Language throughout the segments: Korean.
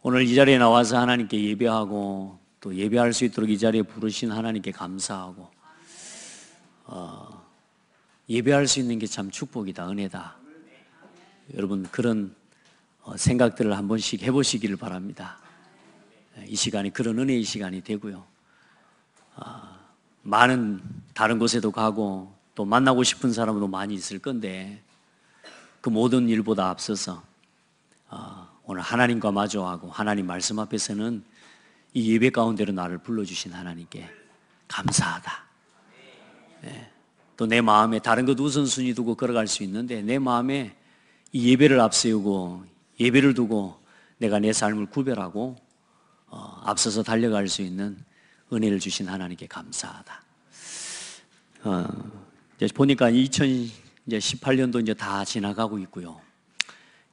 오늘 이 자리에 나와서 하나님께 예배하고 또 예배할 수 있도록 이 자리에 부르신 하나님께 감사하고 예배할 수 있는 게 참 축복이다, 은혜다. 여러분 그런 생각들을 한 번씩 해보시기를 바랍니다. 이 시간이 그런 은혜의 시간이 되고요. 많은 다른 곳에도 가고 또 만나고 싶은 사람도 많이 있을 건데 그 모든 일보다 앞서서 오늘 하나님과 마주하고 하나님 말씀 앞에서는 이 예배 가운데로 나를 불러주신 하나님께 감사하다. 또 내 마음에 다른 것 우선순위 두고 걸어갈 수 있는데 내 마음에 이 예배를 앞세우고 예배를 두고 내가 내 삶을 구별하고 앞서서 달려갈 수 있는 은혜를 주신 하나님께 감사하다. 이제 보니까 2018년도 이제 다 지나가고 있고요.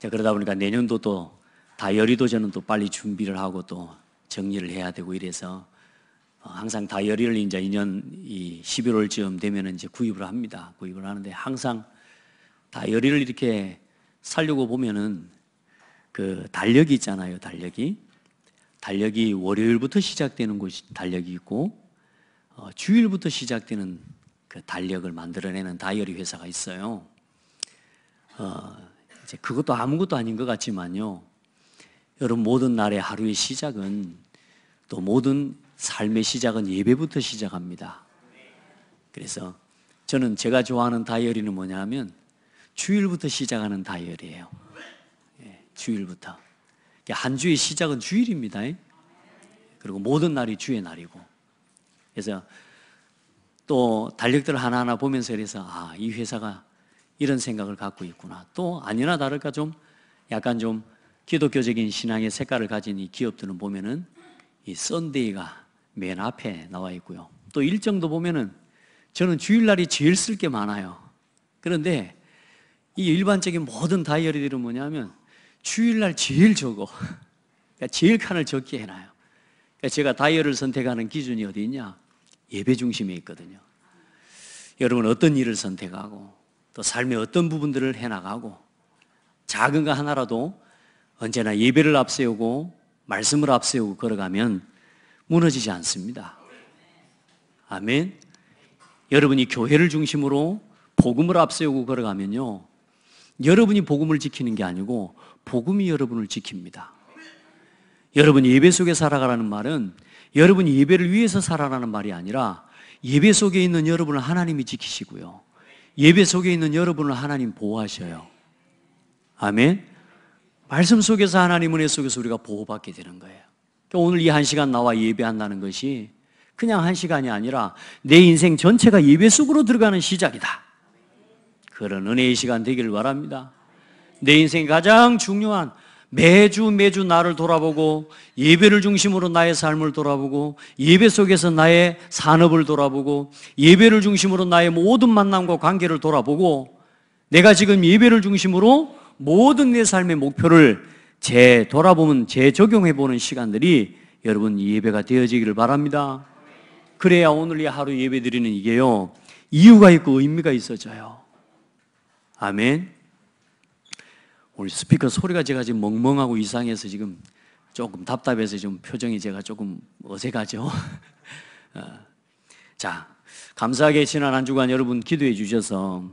그러다 보니까 내년도도 다이어리도 저는 또 빨리 준비를 하고 또 정리를 해야 되고 이래서 항상 다이어리를 이제 2년 11월쯤 되면은 이제 구입을 합니다. 구입을 하는데 항상 다이어리를 이렇게 살려고 보면은 그 달력이 있잖아요. 달력이 월요일부터 시작되는 곳이 달력이 있고 주일부터 시작되는 그 달력을 만들어내는 다이어리 회사가 있어요. 이제 그것도 아무것도 아닌 것 같지만요. 여러분 모든 날의 하루의 시작은 또 모든 삶의 시작은 예배부터 시작합니다. 그래서 저는 제가 좋아하는 다이어리는 뭐냐면 주일부터 시작하는 다이어리예요. 주일부터. 한 주의 시작은 주일입니다. 그리고 모든 날이 주의 날이고. 그래서 또 달력들 하나하나 보면서 그래서 이 회사가 이런 생각을 갖고 있구나. 또 아니나 다를까 좀 약간 좀 기독교적인 신앙의 색깔을 가진 이 기업들은 보면은 이 썬데이가 맨 앞에 나와 있고요. 또 일정도 보면은 저는 주일날이 제일 쓸 게 많아요. 그런데 이 일반적인 모든 다이어리들은 뭐냐면 주일날 제일 적어. 그러니까 제일 칸을 적게 해놔요. 그러니까 제가 다이어리를 선택하는 기준이 어디 있냐? 예배 중심에 있거든요. 여러분 어떤 일을 선택하고 또 삶의 어떤 부분들을 해나가고 작은 거 하나라도 언제나 예배를 앞세우고 말씀을 앞세우고 걸어가면 무너지지 않습니다. 아멘. 여러분이 교회를 중심으로 복음을 앞세우고 걸어가면요, 여러분이 복음을 지키는 게 아니고 복음이 여러분을 지킵니다. 여러분이 예배 속에 살아가라는 말은 여러분이 예배를 위해서 살아라는 말이 아니라 예배 속에 있는 여러분을 하나님이 지키시고요, 예배 속에 있는 여러분을 하나님 보호하셔요. 아멘. 말씀 속에서 하나님 은혜 속에서 우리가 보호받게 되는 거예요. 그러니까 오늘 이 한 시간 나와 예배한다는 것이 그냥 한 시간이 아니라 내 인생 전체가 예배 속으로 들어가는 시작이다. 그런 은혜의 시간 되기를 바랍니다. 내 인생 가장 중요한 매주 나를 돌아보고 예배를 중심으로 나의 삶을 돌아보고 예배 속에서 나의 산업을 돌아보고 예배를 중심으로 나의 모든 만남과 관계를 돌아보고 내가 지금 예배를 중심으로 모든 내 삶의 목표를 재돌아보면 재적용해보는 시간들이 여러분 예배가 되어지기를 바랍니다. 그래야 오늘 이 하루 예배 드리는 이게요, 이유가 있고 의미가 있어져요. 아멘. 오늘 스피커 소리가 제가 지금 멍멍하고 이상해서 지금 조금 답답해서 좀 표정이 제가 조금 어색하죠. 자, 감사하게 지난 한 주간 여러분 기도해 주셔서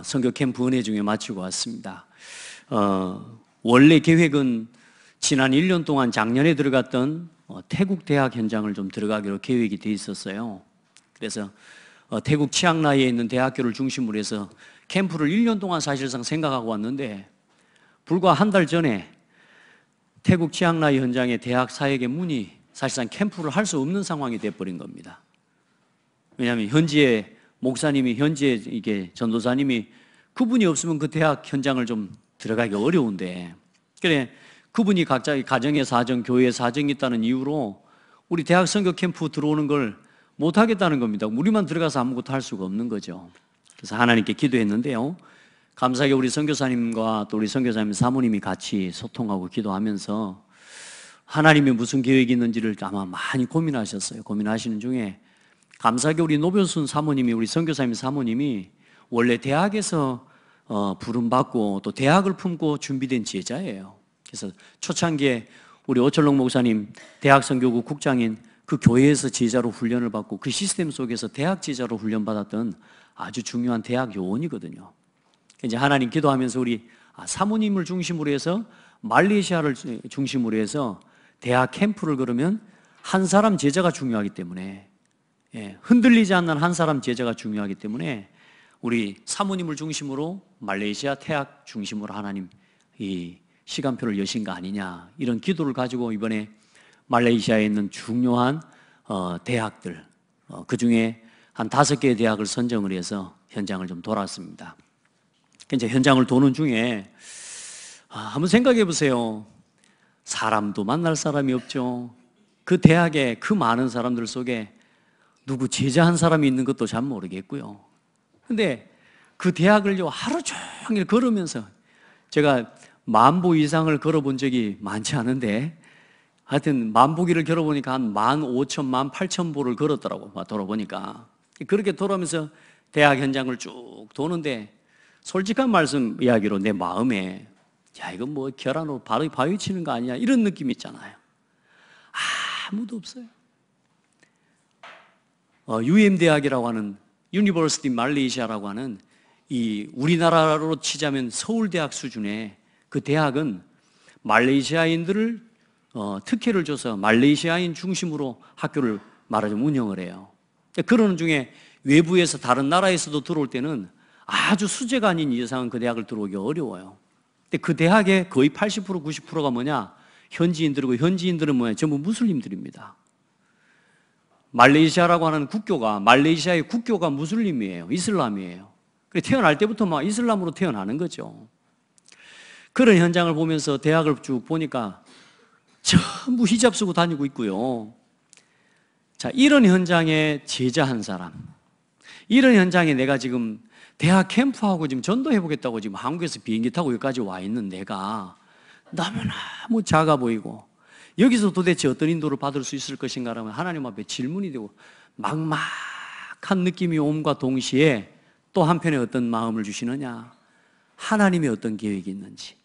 선교 캠프 은혜 중에 마치고 왔습니다. 원래 계획은 지난 1년 동안 작년에 들어갔던 태국 대학 현장을 좀 들어가기로 계획이 돼 있었어요. 그래서 태국 치앙라이에 있는 대학교를 중심으로 해서 캠프를 1년 동안 사실상 생각하고 왔는데 불과 한 달 전에 태국 치앙라이 현장의 대학 사역의 문이 사실상 캠프를 할 수 없는 상황이 돼버린 겁니다. 왜냐하면 현지의 목사님이, 현지의 이게 전도사님이 그분이 없으면 그 대학 현장을 좀 들어가기 어려운데, 그래 그분이 각자의 가정의 사정, 교회의 사정이 있다는 이유로 우리 대학 선교 캠프 들어오는 걸 못하겠다는 겁니다. 우리만 들어가서 아무것도 할 수가 없는 거죠. 그래서 하나님께 기도했는데요, 감사하게 우리 선교사님과 또 우리 선교사님 사모님이 같이 소통하고 기도하면서 하나님이 무슨 계획이 있는지를 아마 많이 고민하셨어요. 고민하시는 중에 감사하게 우리 노변순 사모님이, 우리 선교사님 사모님이 원래 대학에서 부름받고 또 대학을 품고 준비된 제자예요. 그래서 초창기에 우리 오철록 목사님 대학선교구 국장인 그 교회에서 제자로 훈련을 받고 그 시스템 속에서 대학 제자로 훈련받았던 아주 중요한 대학 요원이거든요. 이제 하나님 기도하면서 우리 사모님을 중심으로 해서 말레이시아를 중심으로 해서 대학 캠프를 그러면 한 사람 제자가 중요하기 때문에 흔들리지 않는 한 사람 제자가 중요하기 때문에 우리 사모님을 중심으로 말레이시아 대학 중심으로 하나님 이 시간표를 여신 거 아니냐 이런 기도를 가지고 이번에 말레이시아에 있는 중요한 대학들 그중에 한 5개의 대학을 선정을 해서 현장을 좀 돌았습니다. 이제 현장을 도는 중에 한번 생각해 보세요. 사람도 만날 사람이 없죠. 그 대학에 그 많은 사람들 속에 누구 제자 한 사람이 있는 것도 잘 모르겠고요. 근데 그 대학을요 하루 종일 걸으면서 제가 10,000보 이상을 걸어본 적이 많지 않은데 하여튼 10,000보기를 걸어보니까 한 15,000, 18,000보를 걸었더라고. 돌아보니까 그렇게 돌아오면서 대학 현장을 쭉 도는데 솔직한 말씀 이야기로 내 마음에 야 이건 뭐 결함으로 바로 바위 치는 거 아니야 이런 느낌이 있잖아요. 아무도 없어요. UM대학이라고 하는 유니버시티 말레이시아라고 하는 이 우리나라로 치자면 서울대학 수준의 그 대학은 말레이시아인들을 특혜를 줘서 말레이시아인 중심으로 학교를 말하자면 운영을 해요. 그러는 중에 외부에서 다른 나라에서도 들어올 때는 아주 수재가 아닌 이상은 그 대학을 들어오기 어려워요. 근데 그 대학의 거의 80%, 90%가 뭐냐? 현지인들이고 현지인들은 뭐냐? 전부 무슬림들입니다. 말레이시아라고 하는 국교가 말레이시아의 국교가 무슬림이에요. 이슬람이에요. 그래서 태어날 때부터 막 이슬람으로 태어나는 거죠. 그런 현장을 보면서 대학을 쭉 보니까 전부 히잡 쓰고 다니고 있고요. 자, 이런 현장에 제자 한 사람, 이런 현장에 내가 지금 대학 캠프하고 지금 전도해보겠다고 지금 한국에서 비행기 타고 여기까지 와 있는 내가 너무너무 작아 보이고 여기서 도대체 어떤 인도를 받을 수 있을 것인가라면 하나님 앞에 질문이 되고 막막한 느낌이 옴과 동시에 또 한편에 어떤 마음을 주시느냐, 하나님의 어떤 계획이 있는지,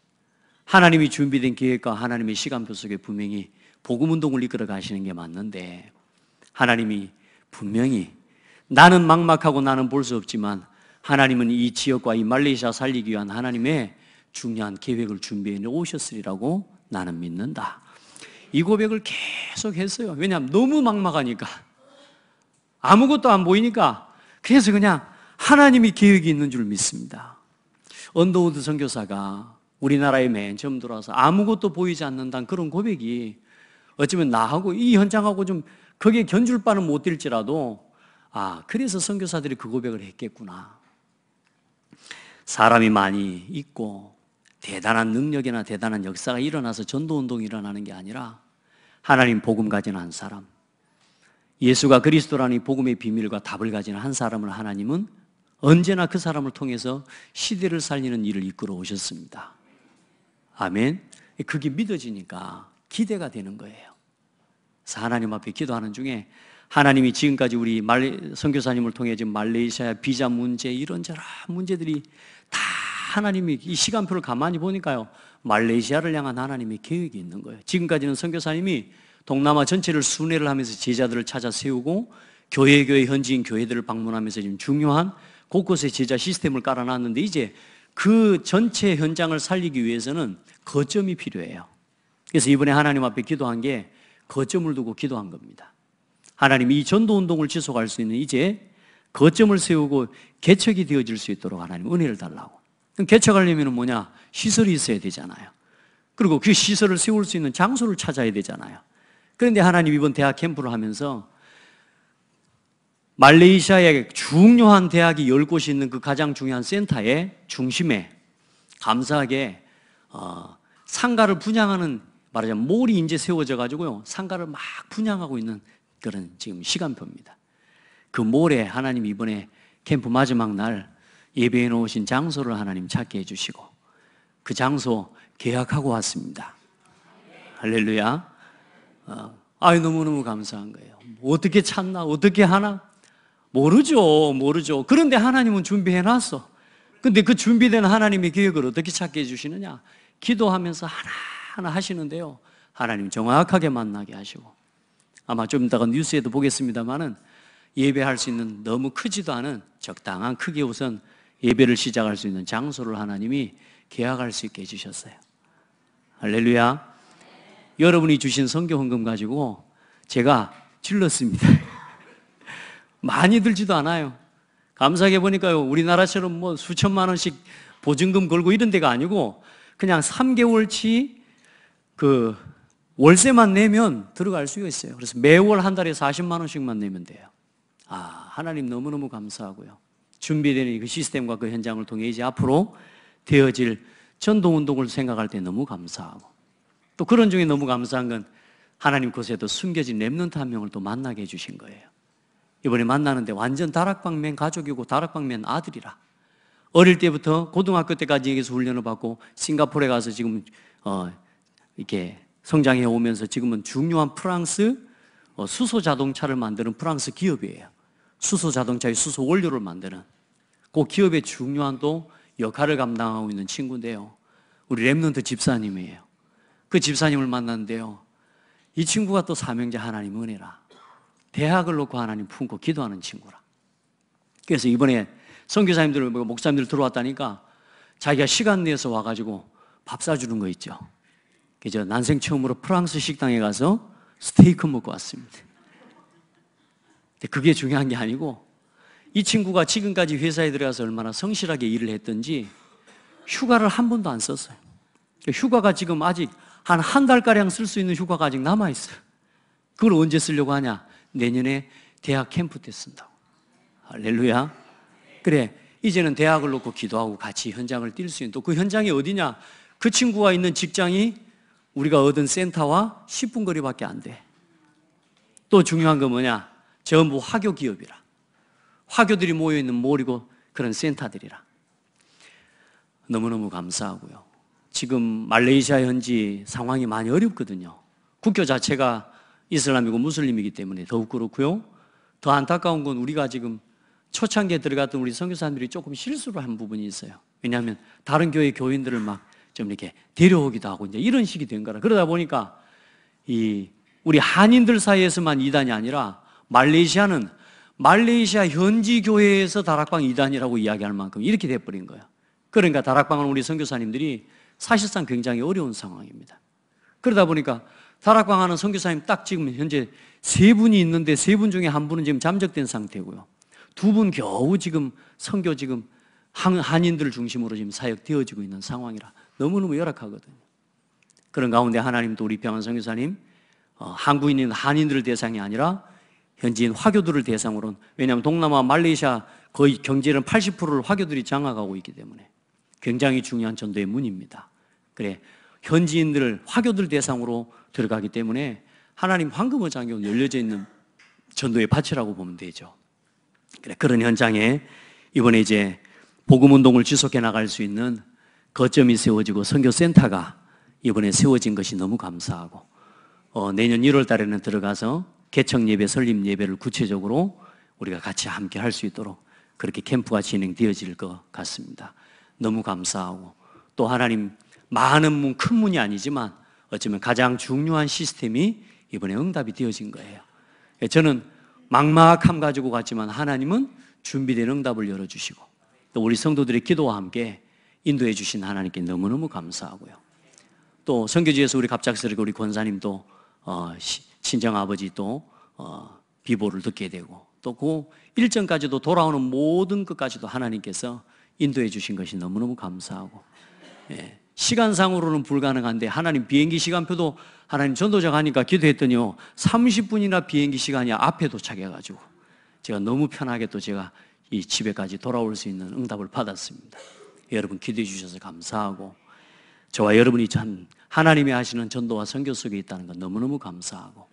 하나님이 준비된 계획과 하나님의 시간표 속에 분명히 복음운동을 이끌어 가시는 게 맞는데 하나님이 분명히 나는 막막하고 나는 볼 수 없지만 하나님은 이 지역과 이 말레이시아 살리기 위한 하나님의 중요한 계획을 준비해 오셨으리라고 나는 믿는다. 이 고백을 계속 했어요. 왜냐하면 너무 막막하니까 아무것도 안 보이니까 그래서 그냥 하나님이 계획이 있는 줄 믿습니다. 언더우드 선교사가 우리나라에 맨 처음 들어와서 아무것도 보이지 않는다는 그런 고백이 어쩌면 나하고 이 현장하고 좀 거기에 견줄 바는 못 될지라도 그래서 선교사들이 그 고백을 했겠구나. 사람이 많이 있고 대단한 능력이나 대단한 역사가 일어나서 전도운동이 일어나는 게 아니라 하나님 복음 가진 한 사람, 예수가 그리스도라는 이 복음의 비밀과 답을 가진 한 사람을 하나님은 언제나 그 사람을 통해서 시대를 살리는 일을 이끌어 오셨습니다. 아멘. 그게 믿어지니까 기대가 되는 거예요. 그래서 하나님 앞에 기도하는 중에 하나님이 지금까지 우리 선교사님을 통해 지금 말레이시아 비자 문제 이런저런 문제들이 다 하나님이 이 시간표를 가만히 보니까요 말레이시아를 향한 하나님의 계획이 있는 거예요. 지금까지는 선교사님이 동남아 전체를 순회를 하면서 제자들을 찾아 세우고 교회 현지인 교회들을 방문하면서 지금 중요한 곳곳에 제자 시스템을 깔아놨는데 이제 그 전체 현장을 살리기 위해서는 거점이 필요해요. 그래서 이번에 하나님 앞에 기도한 게 거점을 두고 기도한 겁니다. 하나님이 이 전도운동을 지속할 수 있는 이제 거점을 세우고 개척이 되어질 수 있도록 하나님 은혜를 달라고. 그럼 개척하려면 뭐냐? 시설이 있어야 되잖아요. 그리고 그 시설을 세울 수 있는 장소를 찾아야 되잖아요. 그런데 하나님 이번 대학 캠프를 하면서 말레이시아의 중요한 대학이 10곳이 있는 그 가장 중요한 센터의 중심에 감사하게 상가를 분양하는 말하자면 몰이 이제 세워져 가지고요 상가를 막 분양하고 있는 그런 지금 시간표입니다. 그 몰에 하나님 이번에 캠프 마지막 날 예배해 놓으신 장소를 하나님 찾게 해주시고 그 장소 계약하고 왔습니다. 할렐루야. 너무너무 감사한 거예요. 어떻게 찾나 어떻게 하나 모르죠. 그런데 하나님은 준비해 놨어. 근데 그 준비된 하나님의 계획을 어떻게 찾게 해주시느냐? 기도하면서 하나하나 하시는데요, 하나님 정확하게 만나게 하시고, 아마 좀 이따가 뉴스에도 보겠습니다만은 예배할 수 있는 너무 크지도 않은 적당한 크기 우선 예배를 시작할 수 있는 장소를 하나님이 계약할 수 있게 해주셨어요. 할렐루야. 여러분이 주신 선교 헌금 가지고 제가 질렀습니다. 많이 들지도 않아요. 감사하게 보니까요, 우리나라처럼 뭐 수천만 원씩 보증금 걸고 이런 데가 아니고 그냥 3개월치 그 월세만 내면 들어갈 수가 있어요. 그래서 매월 한 달에 40만 원씩만 내면 돼요. 하나님 너무너무 감사하고요. 준비되는 그 시스템과 그 현장을 통해 이제 앞으로 되어질 전도운동을 생각할 때 너무 감사하고, 또 그런 중에 너무 감사한 건 하나님 곳에도 숨겨진 렘넌트 한 명을 또 만나게 해주신 거예요. 이번에 만나는데 완전 다락방맨 가족이고 다락방맨 아들이라, 어릴 때부터 고등학교 때까지 여기서 훈련을 받고 싱가포르에 가서 지금 이렇게 성장해 오면서 지금은 중요한 프랑스 수소 자동차를 만드는 프랑스 기업이에요. 수소 자동차의 수소 원료를 만드는 그 기업의 중요한 또 역할을 감당하고 있는 친구인데요, 우리 렘넌트 집사님이에요. 그 집사님을 만났는데요, 이 친구가 또 사명자 하나님 은혜라, 대학을 놓고 하나님 품고 기도하는 친구라. 그래서 이번에 선교사님들, 목사님들 들어왔다니까 자기가 시간 내서 와가지고 밥 사주는 거 있죠. 그래서 난생 처음으로 프랑스 식당에 가서 스테이크 먹고 왔습니다. 근데 그게 중요한 게 아니고, 이 친구가 지금까지 회사에 들어가서 얼마나 성실하게 일을 했던지 휴가를 한 번도 안 썼어요. 휴가가 지금 아직 한 달가량 쓸 수 있는 휴가가 아직 남아있어요. 그걸 언제 쓰려고 하냐? 내년에 대학 캠프 때 쓴다고. 할렐루야. 그래, 이제는 대학을 놓고 기도하고 같이 현장을 뛸 수 있는, 또 그 현장이 어디냐? 그 친구가 있는 직장이 우리가 얻은 센터와 10분 거리밖에 안 돼. 또 중요한 건 뭐냐? 전부 화교 기업이라, 화교들이 모여있는 몰이고 그런 센터들이라. 너무너무 감사하고요. 지금 말레이시아 현지 상황이 많이 어렵거든요. 국교 자체가 이슬람이고 무슬림이기 때문에 더욱 그렇고요. 더 안타까운 건 우리가 지금 초창기에 들어갔던 우리 선교사님들이 조금 실수를 한 부분이 있어요. 왜냐하면 다른 교회 교인들을 막 좀 이렇게 데려오기도 하고 이제 이런 식이 된 거라. 그러다 보니까 우리 한인들 사이에서만 이단이 아니라 말레이시아는 말레이시아 현지 교회에서 다락방 이단이라고 이야기할 만큼 이렇게 돼버린 거예요. 그러니까 다락방은 우리 선교사님들이 사실상 굉장히 어려운 상황입니다. 그러다 보니까 다락방 하는 선교사님 딱 지금 현재 3분이 있는데 3분 중에 1분은 지금 잠적된 상태고요. 2분 겨우 지금 선교 지금 한인들 중심으로 지금 사역되어지고 있는 상황이라 너무너무 열악하거든요. 그런 가운데 하나님도 우리 평안 선교사님 한국인인 한인들 대상이 아니라 현지인 화교들을 대상으로는, 왜냐하면 동남아 말레이시아 거의 경제는 80%를 화교들이 장악하고 있기 때문에 굉장히 중요한 전도의 문입니다. 그래, 현지인들 화교들 대상으로 들어가기 때문에 하나님 황금의 장벽 열려져 있는 전도의 밭이라고 보면 되죠. 그래, 그런 현장에 이번에 이제 복음운동을 지속해 나갈 수 있는 거점이 세워지고 선교센터가 이번에 세워진 것이 너무 감사하고, 내년 1월 달에는 들어가서 개척 예배, 설립 예배를 구체적으로 우리가 같이 함께 할 수 있도록 그렇게 캠프가 진행되어질 것 같습니다. 너무 감사하고, 또 하나님 많은 문, 큰 문이 아니지만 어쩌면 가장 중요한 시스템이 이번에 응답이 되어진 거예요. 저는 막막함 가지고 갔지만 하나님은 준비된 응답을 열어주시고, 또 우리 성도들의 기도와 함께 인도해 주신 하나님께 너무너무 감사하고요. 또 선교지에서 우리 갑작스럽게 우리 권사님도 친정아버지 또 비보를 듣게 되고, 또 그 일정까지도 돌아오는 모든 것까지도 하나님께서 인도해 주신 것이 너무너무 감사하고, 시간상으로는 불가능한데 하나님 비행기 시간표도 하나님 전도자 가니까 기도했더니요 30분이나 비행기 시간이 앞에 도착해가지고 제가 너무 편하게 또 제가 이 집에까지 돌아올 수 있는 응답을 받았습니다. 여러분 기도해 주셔서 감사하고, 저와 여러분이 참 하나님이 하시는 전도와 선교 속에 있다는 건 너무너무 감사하고,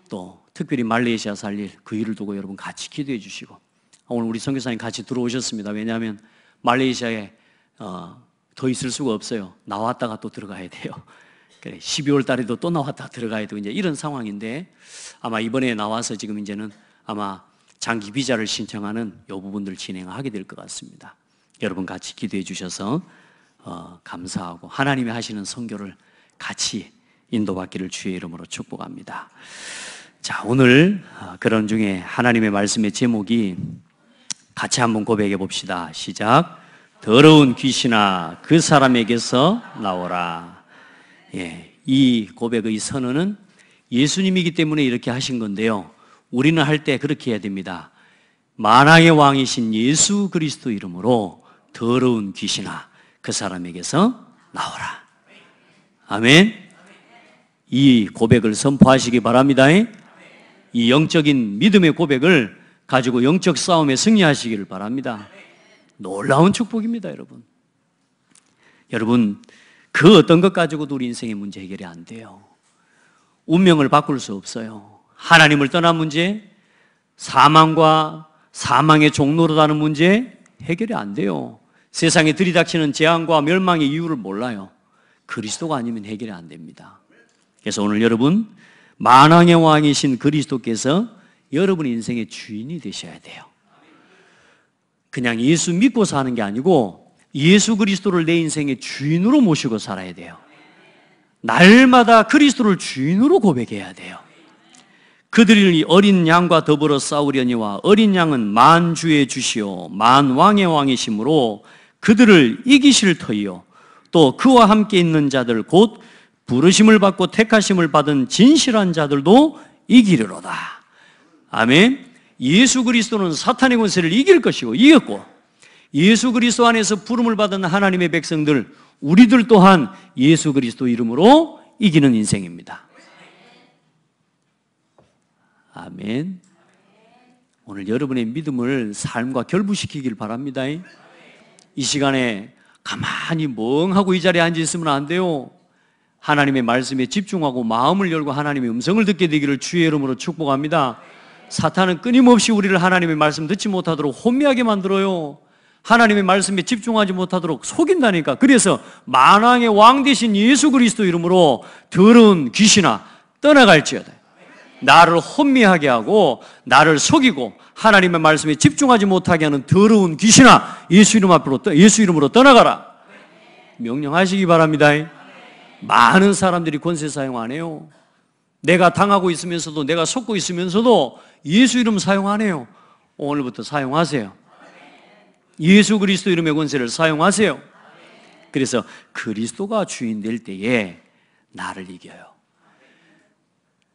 또 특별히 말레이시아 살릴 그 일을 두고 여러분 같이 기도해 주시고, 오늘 우리 선교사님 같이 들어오셨습니다. 왜냐하면 말레이시아에 더 있을 수가 없어요. 나왔다가 또 들어가야 돼요. 그래, 12월 달에도 또 나왔다 들어가야 되고 이제 이런 상황인데, 아마 이번에 나와서 지금 이제는 아마 장기 비자를 신청하는 이 부분들 진행하게 될 것 같습니다. 여러분 같이 기도해 주셔서 감사하고, 하나님이 하시는 선교를 같이 인도받기를 주의 이름으로 축복합니다. 자, 오늘 그런 중에 하나님의 말씀의 제목이 같이 한번 고백해 봅시다. 시작. 더러운 귀신아 그 사람에게서 나오라. 예, 이 고백의 선언은 예수님이기 때문에 이렇게 하신 건데요, 우리는 할 때 그렇게 해야 됩니다. 만왕의 왕이신 예수 그리스도 이름으로 더러운 귀신아 그 사람에게서 나오라. 아멘. 이 고백을 선포하시기 바랍니다. 이 영적인 믿음의 고백을 가지고 영적 싸움에 승리하시기를 바랍니다. 놀라운 축복입니다, 여러분. 여러분, 그 어떤 것 가지고도 우리 인생의 문제 해결이 안 돼요. 운명을 바꿀 수 없어요. 하나님을 떠난 문제, 사망과 사망의 종로로 가는 문제 해결이 안 돼요. 세상에 들이닥치는 재앙과 멸망의 이유를 몰라요. 그리스도가 아니면 해결이 안 됩니다. 그래서 오늘 여러분, 만왕의 왕이신 그리스도께서 여러분의 인생의 주인이 되셔야 돼요. 그냥 예수 믿고 사는 게 아니고 예수 그리스도를 내 인생의 주인으로 모시고 살아야 돼요. 날마다 그리스도를 주인으로 고백해야 돼요. 그들이 어린 양과 더불어 싸우려니와 어린 양은 만주의 주시오 만왕의 왕이시므로 그들을 이기실 터이요 또 그와 함께 있는 자들 곧 부르심을 받고 택하심을 받은 진실한 자들도 이기리로다. 아멘. 예수 그리스도는 사탄의 권세를 이길 것이고 이겼고, 예수 그리스도 안에서 부름을 받은 하나님의 백성들, 우리들 또한 예수 그리스도 이름으로 이기는 인생입니다. 아멘. 오늘 여러분의 믿음을 삶과 결부시키길 바랍니다. 이 시간에 가만히 멍하고 이 자리에 앉아 있으면 안 돼요. 하나님의 말씀에 집중하고 마음을 열고 하나님의 음성을 듣게 되기를 주의 이름으로 축복합니다. 사탄은 끊임없이 우리를 하나님의 말씀 듣지 못하도록 혼미하게 만들어요. 하나님의 말씀에 집중하지 못하도록 속인다니까. 그래서 만왕의 왕 되신 예수 그리스도 이름으로 더러운 귀신아 떠나갈지어다. 나를 혼미하게 하고 나를 속이고 하나님의 말씀에 집중하지 못하게 하는 더러운 귀신아 예수 이름으로 떠나가라. 명령하시기 바랍니다. 많은 사람들이 권세 사용 안 해요. 내가 당하고 있으면서도, 내가 속고 있으면서도 예수 이름 사용 안 해요. 오늘부터 사용하세요. 예수 그리스도 이름의 권세를 사용하세요. 그래서 그리스도가 주인 될 때에 나를 이겨요.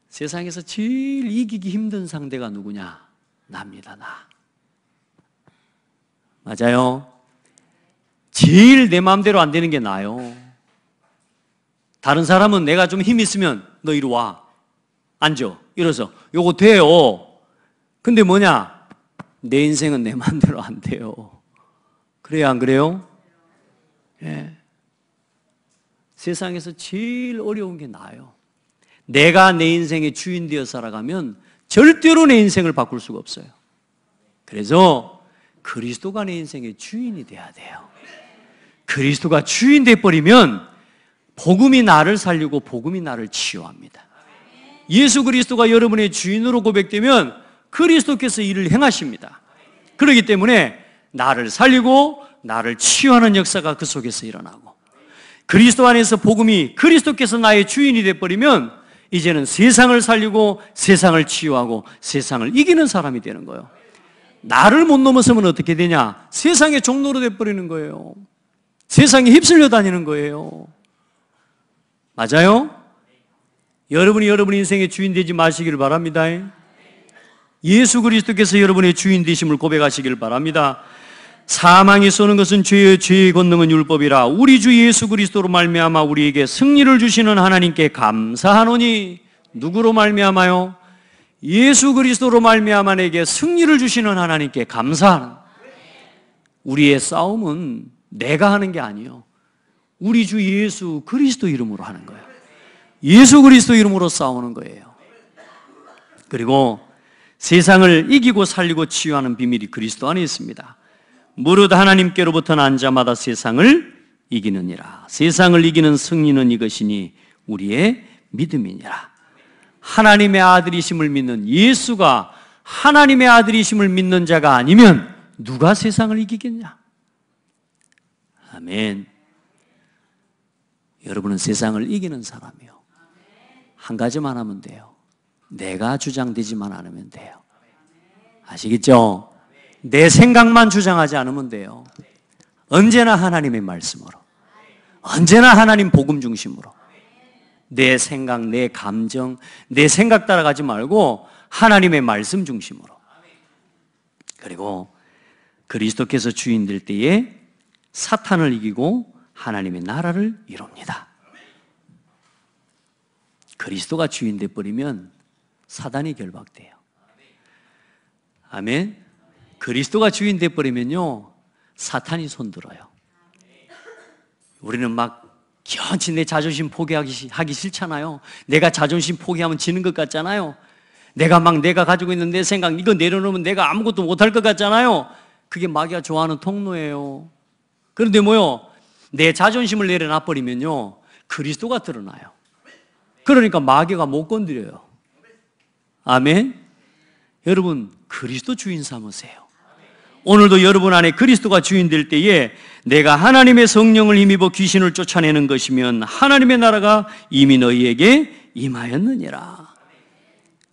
세상에서 제일 이기기 힘든 상대가 누구냐? 나입니다, 나. 맞아요. 제일 내 마음대로 안 되는 게 나요. 다른 사람은 내가 좀 힘 있으면 너 이리 와, 앉아, 이래서 요거 돼요. 근데 뭐냐? 내 인생은 내 마음대로 안 돼요. 그래요, 안 그래요? 예. 세상에서 제일 어려운 게 나예요. 내가 내 인생의 주인 되어 살아가면 절대로 내 인생을 바꿀 수가 없어요. 그래서 그리스도가 내 인생의 주인이 돼야 돼요. 그리스도가 주인 돼버리면 복음이 나를 살리고 복음이 나를 치유합니다. 예수 그리스도가 여러분의 주인으로 고백되면 그리스도께서 일을 행하십니다. 그렇기 때문에 나를 살리고 나를 치유하는 역사가 그 속에서 일어나고, 그리스도 안에서 복음이 그리스도께서 나의 주인이 돼버리면 이제는 세상을 살리고 세상을 치유하고 세상을 이기는 사람이 되는 거예요. 나를 못 넘어서면 어떻게 되냐? 세상의 종로로 돼버리는 거예요. 세상에 휩쓸려 다니는 거예요. 맞아요? 여러분이 여러분 인생의 주인 되지 마시기를 바랍니다. 예수 그리스도께서 여러분의 주인 되심을 고백하시기를 바랍니다. 사망이 쏘는 것은 죄의 권능은 율법이라 우리 주 예수 그리스도로 말미암아 우리에게 승리를 주시는 하나님께 감사하노니. 누구로 말미암아요? 예수 그리스도로 말미암아 내게 승리를 주시는 하나님께 감사하는. 우리의 싸움은 내가 하는 게 아니에요. 우리 주 예수 그리스도 이름으로 하는 거예요. 예수 그리스도 이름으로 싸우는 거예요. 그리고 세상을 이기고 살리고 치유하는 비밀이 그리스도 안에 있습니다. 무릇 하나님께로부터 난 자마다 세상을 이기느니라. 세상을 이기는 승리는 이것이니 우리의 믿음이니라. 하나님의 아들이심을 믿는, 예수가 하나님의 아들이심을 믿는 자가 아니면 누가 세상을 이기겠냐? 아멘. 여러분은 세상을 이기는 사람이요. 한 가지만 하면 돼요. 내가 주장되지만 않으면 돼요. 아시겠죠? 내 생각만 주장하지 않으면 돼요. 언제나 하나님의 말씀으로, 언제나 하나님 복음 중심으로, 내 생각, 내 감정, 내 생각 따라가지 말고 하나님의 말씀 중심으로. 그리고 그리스도께서 주인 될 때에 사탄을 이기고 하나님의 나라를 이룹니다. 그리스도가 주인 돼버리면 사단이 결박돼요. 아멘. 그리스도가 주인 돼버리면요, 사탄이 손들어요. 우리는 막 견치 내 자존심 포기하기 싫잖아요. 내가 자존심 포기하면 지는 것 같잖아요. 내가 가지고 있는 내 생각 이거 내려놓으면 내가 아무것도 못할 것 같잖아요. 그게 마귀가 좋아하는 통로예요. 그런데 뭐요? 내 자존심을 내려놔버리면요, 그리스도가 드러나요. 그러니까 마귀가 못 건드려요. 아멘. 여러분, 그리스도 주인 삼으세요. 오늘도 여러분 안에 그리스도가 주인 될 때에 내가 하나님의 성령을 힘입어 귀신을 쫓아내는 것이면 하나님의 나라가 이미 너희에게 임하였느니라.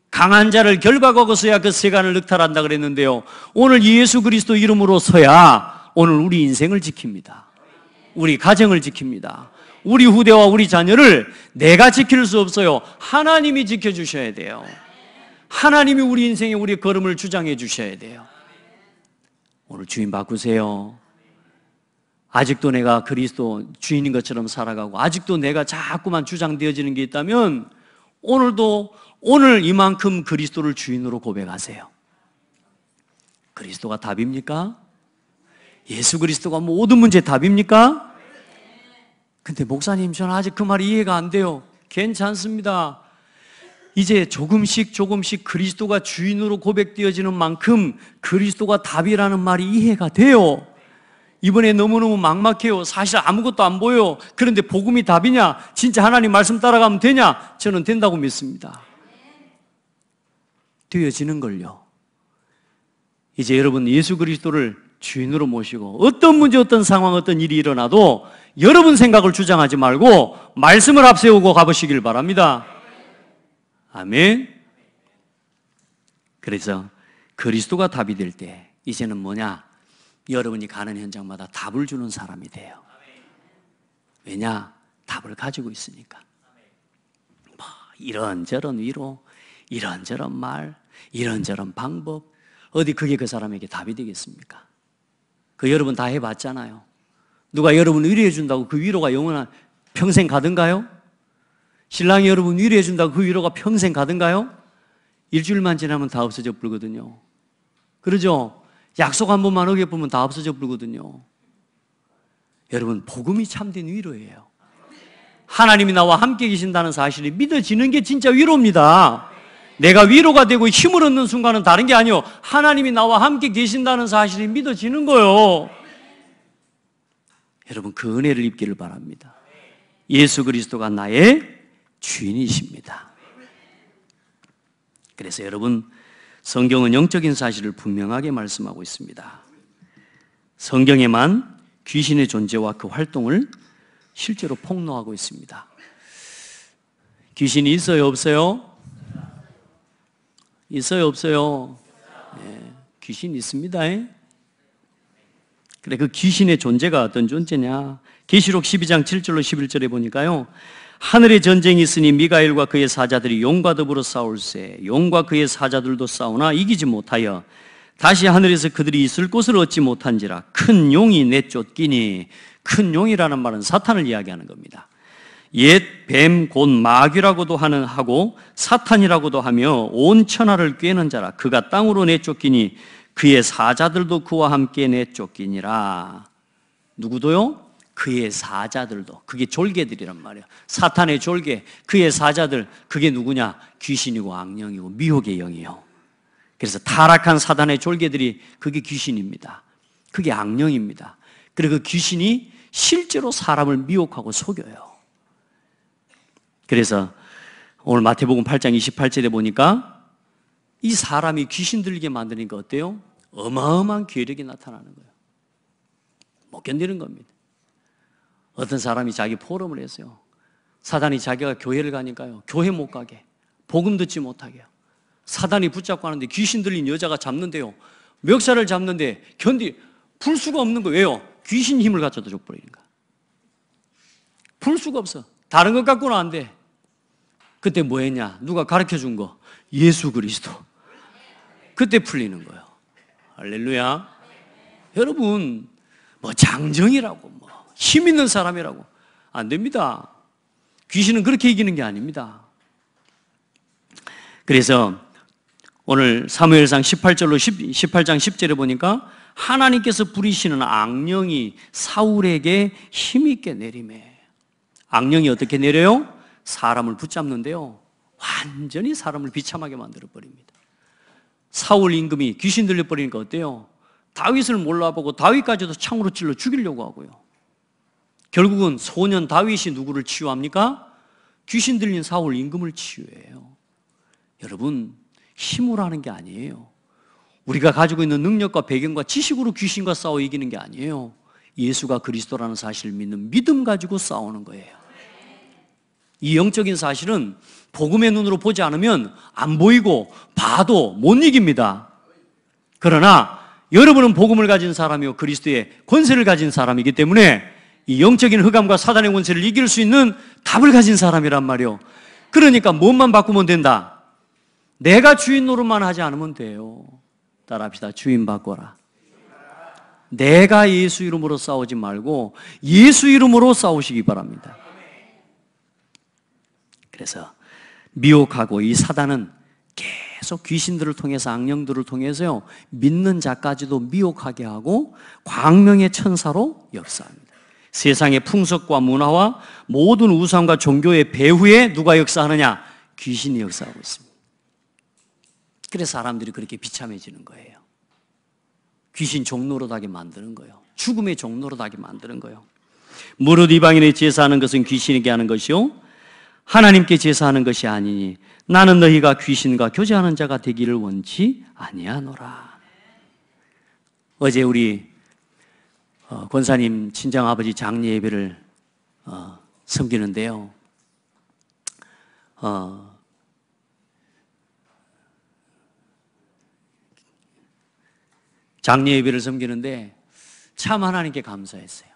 강한 자를 결박하고서야 그 세간을 늑탈한다 그랬는데요, 오늘 예수 그리스도 이름으로서야 오늘 우리 인생을 지킵니다. 우리 가정을 지킵니다. 우리 후대와 우리 자녀를 내가 지킬 수 없어요. 하나님이 지켜주셔야 돼요. 하나님이 우리 인생에 우리의 걸음을 주장해 주셔야 돼요. 오늘 주인 바꾸세요. 아직도 내가 그리스도 주인인 것처럼 살아가고 아직도 내가 자꾸만 주장되어지는 게 있다면 오늘 이만큼 그리스도를 주인으로 고백하세요. 그리스도가 답입니까? 예수 그리스도가 모든 문제의 답입니까? 근데 목사님, 저는 아직 그 말이 이해가 안 돼요. 괜찮습니다. 이제 조금씩 그리스도가 주인으로 고백되어지는 만큼 그리스도가 답이라는 말이 이해가 돼요. 이번에 너무너무 막막해요. 사실 아무것도 안 보여요. 그런데 복음이 답이냐? 진짜 하나님 말씀 따라가면 되냐? 저는 된다고 믿습니다. 되어지는걸요. 이제 여러분 예수 그리스도를 주인으로 모시고 어떤 문제, 어떤 상황, 어떤 일이 일어나도 여러분 생각을 주장하지 말고 말씀을 앞세우고 가보시길 바랍니다. 아멘. 그래서 그리스도가 답이 될 때 이제는 뭐냐? 여러분이 가는 현장마다 답을 주는 사람이 돼요. 왜냐? 답을 가지고 있으니까. 뭐 이런저런 위로, 이런저런 말, 이런저런 방법, 어디 그게 그 사람에게 답이 되겠습니까? 그 여러분 다 해봤잖아요. 누가 여러분 위로해 준다고 그 위로가 영원한 평생 가든가요? 신랑이 여러분 위로해 준다고 그 위로가 평생 가든가요? 일주일만 지나면 다 없어져 버리거든요. 그러죠? 약속 한 번만 어겨보면 다 없어져 버리거든요. 여러분, 복음이 참된 위로예요. 하나님이 나와 함께 계신다는 사실이 믿어지는 게 진짜 위로입니다. 내가 위로가 되고 힘을 얻는 순간은 다른 게 아니요, 하나님이 나와 함께 계신다는 사실이 믿어지는 거예요. 여러분, 그 은혜를 입기를 바랍니다. 예수 그리스도가 나의 주인이십니다. 그래서 여러분, 성경은 영적인 사실을 분명하게 말씀하고 있습니다. 성경에만 귀신의 존재와 그 활동을 실제로 폭로하고 있습니다. 귀신이 있어요, 없어요? 있어요, 없어요? 네, 귀신 있습니다. 그래, 그 귀신의 존재가 어떤 존재냐? 계시록 12장 7절로 11절에 보니까요, 하늘에 전쟁이 있으니 미가엘과 그의 사자들이 용과 더불어 싸울세. 용과 그의 사자들도 싸우나 이기지 못하여 다시 하늘에서 그들이 있을 곳을 얻지 못한지라. 큰 용이 내쫓기니, 큰 용이라는 말은 사탄을 이야기하는 겁니다. 옛 뱀 곧 마귀라고도 하고 사탄이라고도 하며 온 천하를 꿰는 자라. 그가 땅으로 내쫓기니 그의 사자들도 그와 함께 내쫓기니라. 누구도요? 그의 사자들도. 그게 졸개들이란 말이에요. 사탄의 졸개, 그의 사자들, 그게 누구냐? 귀신이고 악령이고 미혹의 영이요. 그래서 타락한 사탄의 졸개들이 그게 귀신입니다. 그게 악령입니다. 그리고 그 귀신이 실제로 사람을 미혹하고 속여요. 그래서 오늘 마태복음 8장 28절에 보니까 이 사람이 귀신 들리게 만드니까 어때요? 어마어마한 괴력이 나타나는 거예요. 못 견디는 겁니다. 어떤 사람이 자기 포럼을 했어요. 사단이 자기가 교회를 가니까요, 교회 못 가게, 복음 듣지 못하게요. 사단이 붙잡고 하는데 귀신 들린 여자가 잡는데요, 멱살을 잡는데 풀 수가 없는 거예요. 왜요? 귀신 힘을 갖춰다 줘버리는 거야. 풀 수가 없어. 다른 것 갖고는 안 돼. 그때 뭐 했냐? 누가 가르쳐 준 거. 예수 그리스도. 그때 풀리는 거예요. 할렐루야. 여러분, 뭐 장정이라고, 뭐 힘 있는 사람이라고 안 됩니다. 귀신은 그렇게 이기는 게 아닙니다. 그래서 오늘 사무엘상 18장 10절에 보니까 하나님께서 부리시는 악령이 사울에게 힘있게 내리매. 악령이 어떻게 내려요? 사람을 붙잡는데요, 완전히 사람을 비참하게 만들어버립니다. 사울 임금이 귀신 들려버리니까 어때요? 다윗을 몰라보고 다윗까지도 창으로 찔러 죽이려고 하고요. 결국은 소년 다윗이 누구를 치유합니까? 귀신 들린 사울 임금을 치유해요. 여러분, 힘으로 하는 게 아니에요. 우리가 가지고 있는 능력과 배경과 지식으로 귀신과 싸워 이기는 게 아니에요. 예수가 그리스도라는 사실을 믿는 믿음 가지고 싸우는 거예요. 이 영적인 사실은 복음의 눈으로 보지 않으면 안 보이고 봐도 못 이깁니다. 그러나 여러분은 복음을 가진 사람이요, 그리스도의 권세를 가진 사람이기 때문에 이 영적인 흑암과 사단의 권세를 이길 수 있는 답을 가진 사람이란 말이에요. 그러니까 몸만 바꾸면 된다. 내가 주인 노릇만 하지 않으면 돼요. 따라합시다. 주인 바꿔라. 내가 예수 이름으로 싸우지 말고 예수 이름으로 싸우시기 바랍니다. 그래서 미혹하고, 이 사단은 계속 귀신들을 통해서, 악령들을 통해서요, 믿는 자까지도 미혹하게 하고 광명의 천사로 역사합니다. 세상의 풍속과 문화와 모든 우상과 종교의 배후에 누가 역사하느냐? 귀신이 역사하고 있습니다. 그래서 사람들이 그렇게 비참해지는 거예요. 귀신 종노릇하게 만드는 거예요. 죽음의 종노릇하게 만드는 거예요. 무릇 이방인의 제사하는 것은 귀신에게 하는 것이요 하나님께 제사하는 것이 아니니 나는 너희가 귀신과 교제하는 자가 되기를 원치 아니하노라. 어제 우리 권사님 친정아버지 장례 예배를 섬기는데요, 장례 예배를 섬기는데 참 하나님께 감사했어요.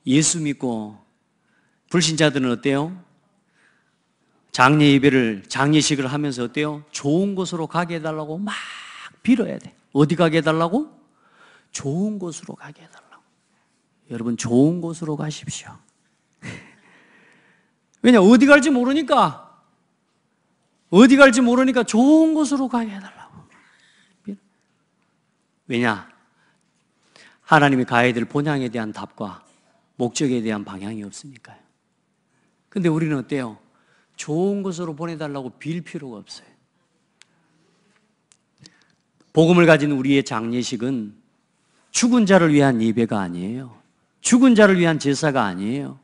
예수 믿고 불신자들은 어때요? 장례 예배를, 장례식을 하면서 어때요? 좋은 곳으로 가게 해달라고 막 빌어야 돼. 어디 가게 해달라고? 좋은 곳으로 가게 해달라고. 여러분, 좋은 곳으로 가십시오. 왜냐? 어디 갈지 모르니까 좋은 곳으로 가게 해달라고. 왜냐? 하나님이 가야 될 본향에 대한 답과 목적에 대한 방향이 없으니까요. 근데 우리는 어때요? 좋은 곳으로 보내달라고 빌 필요가 없어요. 복음을 가진 우리의 장례식은 죽은 자를 위한 예배가 아니에요. 죽은 자를 위한 제사가 아니에요.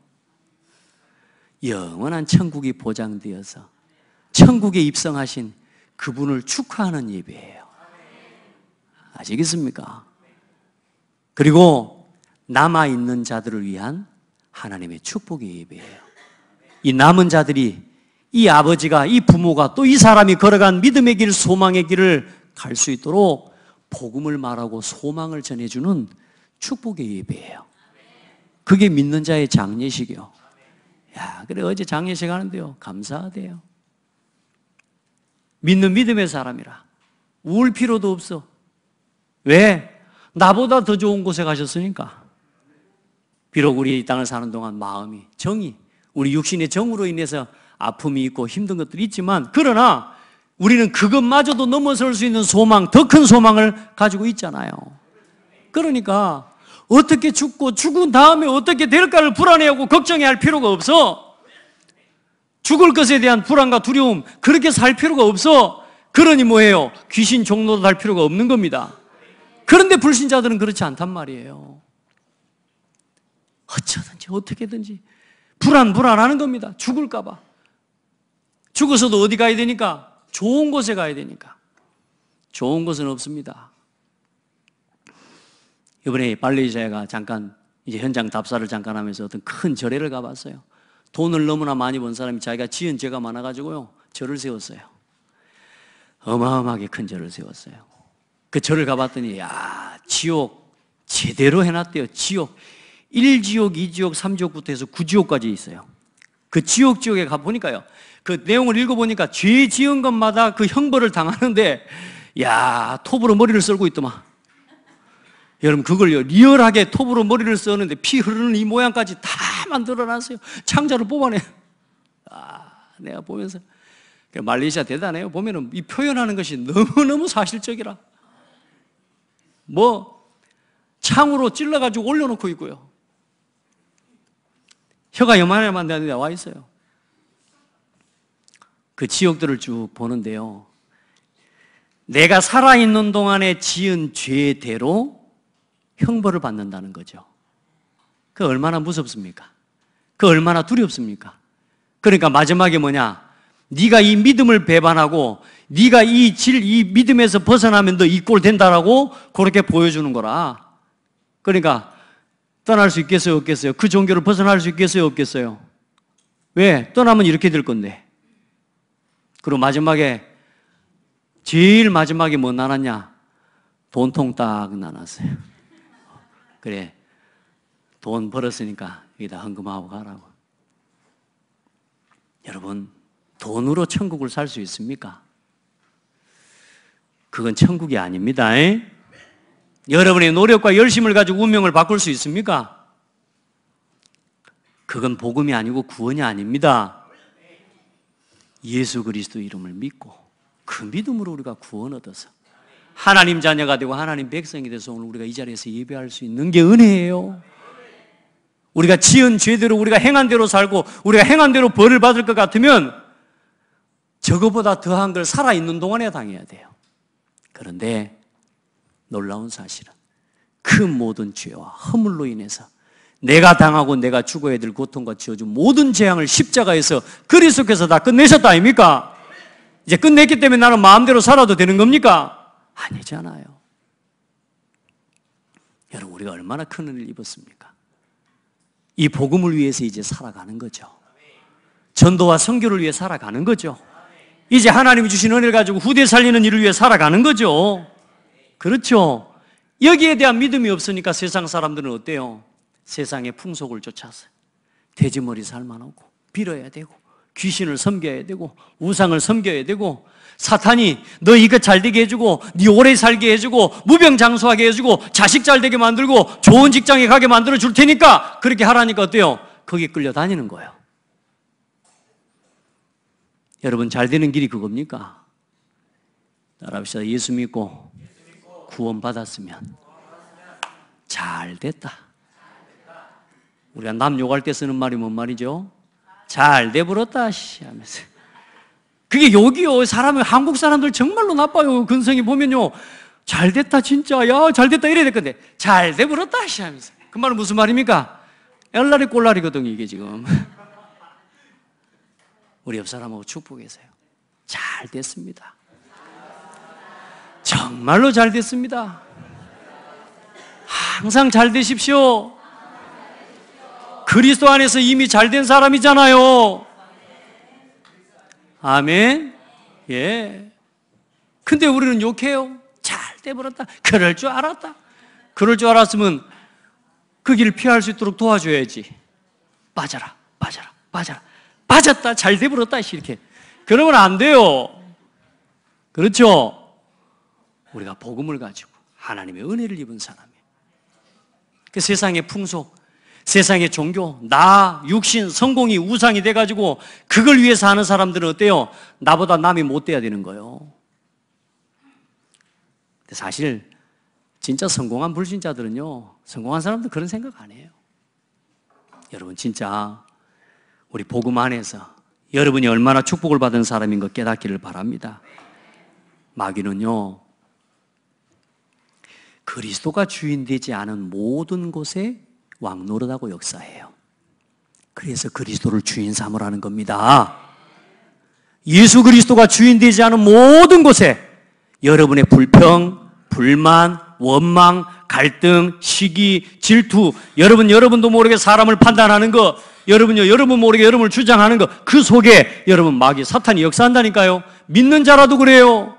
영원한 천국이 보장되어서 천국에 입성하신 그분을 축하하는 예배예요. 아시겠습니까? 그리고 남아있는 자들을 위한 하나님의 축복의 예배예요. 이 남은 자들이, 이 아버지가, 이 부모가, 또 이 사람이 걸어간 믿음의 길, 소망의 길을 갈 수 있도록 복음을 말하고 소망을 전해주는 축복의 예배예요. 그게 믿는 자의 장례식이요. 야, 그래 어제 장례식 하는데요, 감사하대요. 믿는 믿음의 사람이라 울 필요도 없어. 왜? 나보다 더 좋은 곳에 가셨으니까. 비록 우리 이 땅을 사는 동안 마음이, 정이, 우리 육신의 정으로 인해서 아픔이 있고 힘든 것들이 있지만, 그러나 우리는 그것마저도 넘어설 수 있는 소망, 더 큰 소망을 가지고 있잖아요. 그러니까 어떻게 죽고 죽은 다음에 어떻게 될까를 불안해하고 걱정해야 할 필요가 없어. 죽을 것에 대한 불안과 두려움, 그렇게 살 필요가 없어. 그러니 뭐예요? 귀신 종노릇 할 필요가 없는 겁니다. 그런데 불신자들은 그렇지 않단 말이에요. 어쩌든지 어떻게든지 불안하는 겁니다. 죽을까 봐. 죽어서도 어디 가야 되니까? 좋은 곳에 가야 되니까. 좋은 곳은 없습니다. 이번에 말레이시아가 잠깐 이제 현장 답사를 잠깐 하면서 어떤 큰 절에를 가봤어요. 돈을 너무나 많이 번 사람이 자기가 지은 죄가 많아가지고요, 절을 세웠어요. 어마어마하게 큰 절을 세웠어요. 그 절을 가봤더니, 야, 지옥 제대로 해놨대요. 지옥 1지옥, 2지옥, 3지옥부터 해서 9지옥까지 있어요. 그 지옥에 가보니까요, 그 내용을 읽어보니까 죄 지은 것마다 그 형벌을 당하는데, 야, 톱으로 머리를 썰고 있더만. 여러분, 그걸요, 리얼하게 톱으로 머리를 써는데 피 흐르는 이 모양까지 다 만들어놨어요. 창자를 뽑아내. 내가 보면서, 말레이시아 대단해요. 보면은 이 표현하는 것이 너무너무 사실적이라. 창으로 찔러가지고 올려놓고 있고요. 혀가 요만하면 데 와 있어요. 그 지옥들을 쭉 보는데요, 내가 살아있는 동안에 지은 죄대로 형벌을 받는다는 거죠. 그 얼마나 무섭습니까? 그 얼마나 두렵습니까? 그러니까 마지막에 뭐냐? 네가 이 믿음을 배반하고 네가 이 믿음에서 벗어나면 너 이 꼴 된다라고 그렇게 보여주는 거라. 그러니까 떠날 수 있겠어요, 없겠어요? 그 종교를 벗어날 수 있겠어요, 없겠어요? 왜? 떠나면 이렇게 될 건데. 그리고 마지막에, 제일 마지막에 뭐 나눴냐? 돈통 딱 나눴어요. 그래, 돈 벌었으니까 여기다 헌금하고 가라고. 여러분, 돈으로 천국을 살 수 있습니까? 그건 천국이 아닙니다. 여러분의 노력과 열심을 가지고 운명을 바꿀 수 있습니까? 그건 복음이 아니고 구원이 아닙니다. 예수 그리스도 이름을 믿고 그 믿음으로 우리가 구원 얻어서 하나님 자녀가 되고 하나님 백성이 돼서 오늘 우리가 이 자리에서 예배할 수 있는 게 은혜예요. 우리가 지은 죄대로 우리가 행한 대로 살고 우리가 행한 대로 벌을 받을 것 같으면 저거보다 더한 걸 살아있는 동안에 당해야 돼요. 그런데 놀라운 사실은 그 모든 죄와 허물로 인해서 내가 당하고 내가 죽어야 될 고통과 지어준 모든 재앙을 십자가에서 그리스도께서 다 끝내셨다 아닙니까? 이제 끝냈기 때문에 나는 마음대로 살아도 되는 겁니까? 아니잖아요. 여러분, 우리가 얼마나 큰 은혜를 입었습니까? 이 복음을 위해서 이제 살아가는 거죠. 전도와 선교를 위해 살아가는 거죠. 이제 하나님이 주신 은혜를 가지고 후대 살리는 일을 위해 살아가는 거죠. 그렇죠. 여기에 대한 믿음이 없으니까 세상 사람들은 어때요? 세상의 풍속을 쫓아서 돼지머리 살만 하고 빌어야 되고 귀신을 섬겨야 되고 우상을 섬겨야 되고 사탄이 너 이거 잘 되게 해주고 네 오래 살게 해주고 무병장수하게 해주고 자식 잘 되게 만들고 좋은 직장에 가게 만들어 줄 테니까 그렇게 하라니까 어때요? 거기 끌려다니는 거예요. 여러분, 잘 되는 길이 그겁니까? 따라합시다. 예수 믿고 구원 받았으면 잘 됐다. 우리가 남 욕할 때 쓰는 말이 뭔 말이죠? 잘 돼버렸다 하면서. 그게 욕이요. 한국 사람들 정말로 나빠요. 근성이 보면요, 잘 됐다 진짜, 야 잘 됐다 이래야 될 건데 잘 돼버렸다 하면서. 그 말은 무슨 말입니까? 엘라리 꼴라리거든요 이게 지금. 우리 옆 사람하고 축복해서요, 잘 됐습니다. 정말로 잘 됐습니다. 항상 잘 되십시오. 그리스도 안에서 이미 잘 된 사람이잖아요. 아멘. 예. 근데 우리는 욕해요. 잘 돼버렸다. 그럴 줄 알았다. 그럴 줄 알았으면 그 길을 피할 수 있도록 도와줘야지. 빠져라, 빠져라, 빠져라. 빠졌다, 잘 돼버렸다, 이렇게. 그러면 안 돼요. 그렇죠? 우리가 복음을 가지고 하나님의 은혜를 입은 사람이에요. 그 세상의 풍속, 세상의 종교, 나, 육신, 성공이 우상이 돼가지고 그걸 위해서 하는 사람들은 어때요? 나보다 남이 못 돼야 되는 거예요. 근데 사실 진짜 성공한 불신자들은요, 성공한 사람들 그런 생각 안 해요. 여러분, 진짜 우리 복음 안에서 여러분이 얼마나 축복을 받은 사람인 것 깨닫기를 바랍니다. 마귀는요, 그리스도가 주인 되지 않은 모든 곳에 왕노릇하고 역사해요. 그래서 그리스도를 주인 삼으라는 겁니다. 예수 그리스도가 주인 되지 않은 모든 곳에 여러분의 불평, 불만, 원망, 갈등, 시기, 질투, 여러분도 모르게 사람을 판단하는 거, 여러분 모르게 여러분을 주장하는 거, 그 속에 여러분 마귀 사탄이 역사한다니까요. 믿는 자라도 그래요.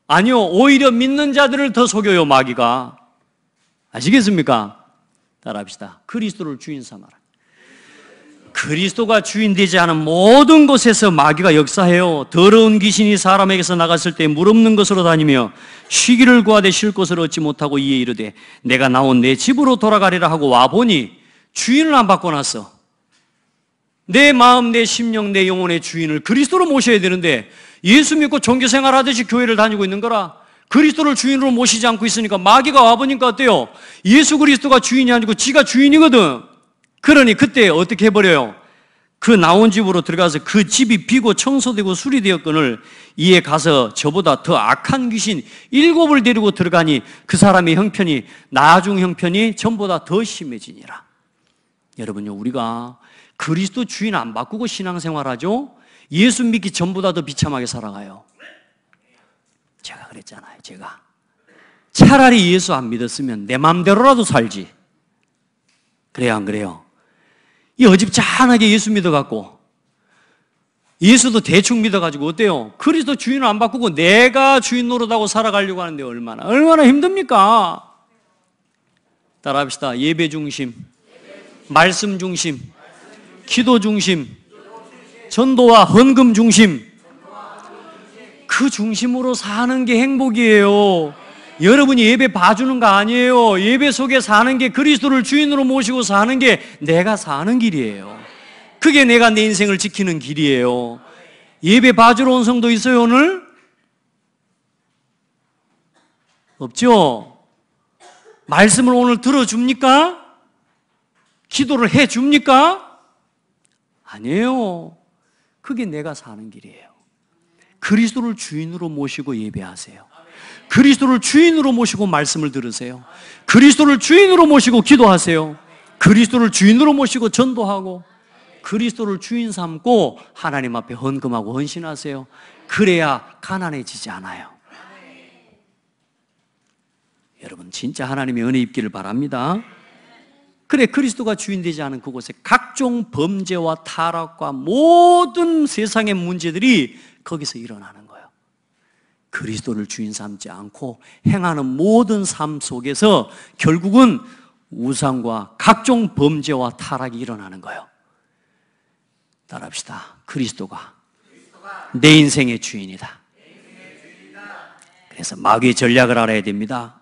아니요, 오히려 믿는 자들을 더 속여요, 마귀가. 아시겠습니까? 따라합시다. 그리스도를 주인 삼아라. 그리스도가 주인 되지 않은 모든 곳에서 마귀가 역사해요. 더러운 귀신이 사람에게서 나갔을 때 물 없는 것으로 다니며 쉬기를 구하되 쉴 곳을 얻지 못하고 이에 이르되 내가 나온 내 집으로 돌아가리라 하고 와보니 주인을 안 바꿔놨어. 내 마음, 내 심령, 내 영혼의 주인을 그리스도로 모셔야 되는데 예수 믿고 종교생활 하듯이 교회를 다니고 있는 거라. 그리스도를 주인으로 모시지 않고 있으니까 마귀가 와보니까 어때요? 예수 그리스도가 주인이 아니고 지가 주인이거든. 그러니 그때 어떻게 해버려요? 그 나온 집으로 들어가서 그 집이 비고 청소되고 수리되었거늘 이에 가서 저보다 더 악한 귀신 7을 데리고 들어가니 그 사람의 형편이 나중 형편이 전보다 더 심해지니라. 여러분요, 우리가 그리스도 주인 안 바꾸고 신앙생활하죠? 예수 믿기 전보다 더 비참하게 살아가요. 제가 그랬잖아요. 제가 차라리 예수 안 믿었으면 내 마음대로라도 살지. 그래요, 안 그래요? 이 어집잖하게 예수 믿어갖고 예수도 대충 믿어가지고 어때요? 그리스도 주인을 안 바꾸고 내가 주인 노릇하고 살아가려고 하는데 얼마나 힘듭니까? 따라합시다. 예배 중심, 말씀 중심, 기도 중심, 전도와 헌금 중심, 그 중심으로 사는 게 행복이에요. 여러분이 예배 봐주는 거 아니에요. 예배 속에 사는 게 그리스도를 주인으로 모시고 사는 게 내가 사는 길이에요. 그게 내가 내 인생을 지키는 길이에요. 예배 봐주러 온 성도 있어요, 오늘? 없죠? 말씀을 오늘 들어줍니까? 기도를 해줍니까? 아니에요. 그게 내가 사는 길이에요. 그리스도를 주인으로 모시고 예배하세요. 그리스도를 주인으로 모시고 말씀을 들으세요. 그리스도를 주인으로 모시고 기도하세요. 그리스도를 주인으로 모시고 전도하고 그리스도를 주인 삼고 하나님 앞에 헌금하고 헌신하세요. 그래야 가난해지지 않아요. 여러분 진짜 하나님의 은혜 입기를 바랍니다. 그래, 그리스도가 주인 되지 않은 그곳에 각종 범죄와 타락과 모든 세상의 문제들이 거기서 일어나는 거예요. 그리스도를 주인 삼지 않고 행하는 모든 삶 속에서 결국은 우상과 각종 범죄와 타락이 일어나는 거예요. 따라합시다. 그리스도가 내 인생의 주인이다. 그래서 마귀의 전략을 알아야 됩니다.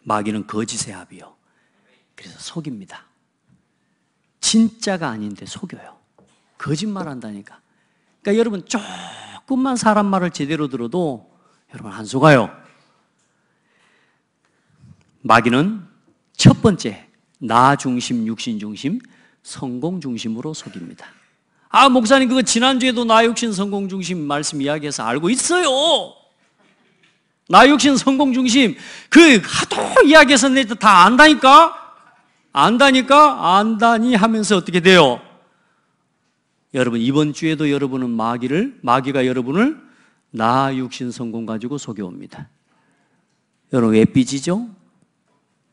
마귀는 거짓의 합이요. 그래서 속입니다. 진짜가 아닌데 속여요. 거짓말 한다니까. 그러니까 여러분 조금만 사람 말을 제대로 들어도 여러분 안 속아요. 마귀는 첫 번째 나 중심, 육신 중심, 성공 중심으로 속입니다. 아, 목사님 그거 지난주에도 나 육신 성공 중심 말씀 이야기해서 알고 있어요. 나 육신 성공 중심 그 하도 이야기해서 내 다 안다니 하면서 어떻게 돼요? 여러분 이번 주에도 여러분은 마귀가 여러분을 나 육신 성공 가지고 속여옵니다. 여러분 왜 삐지죠?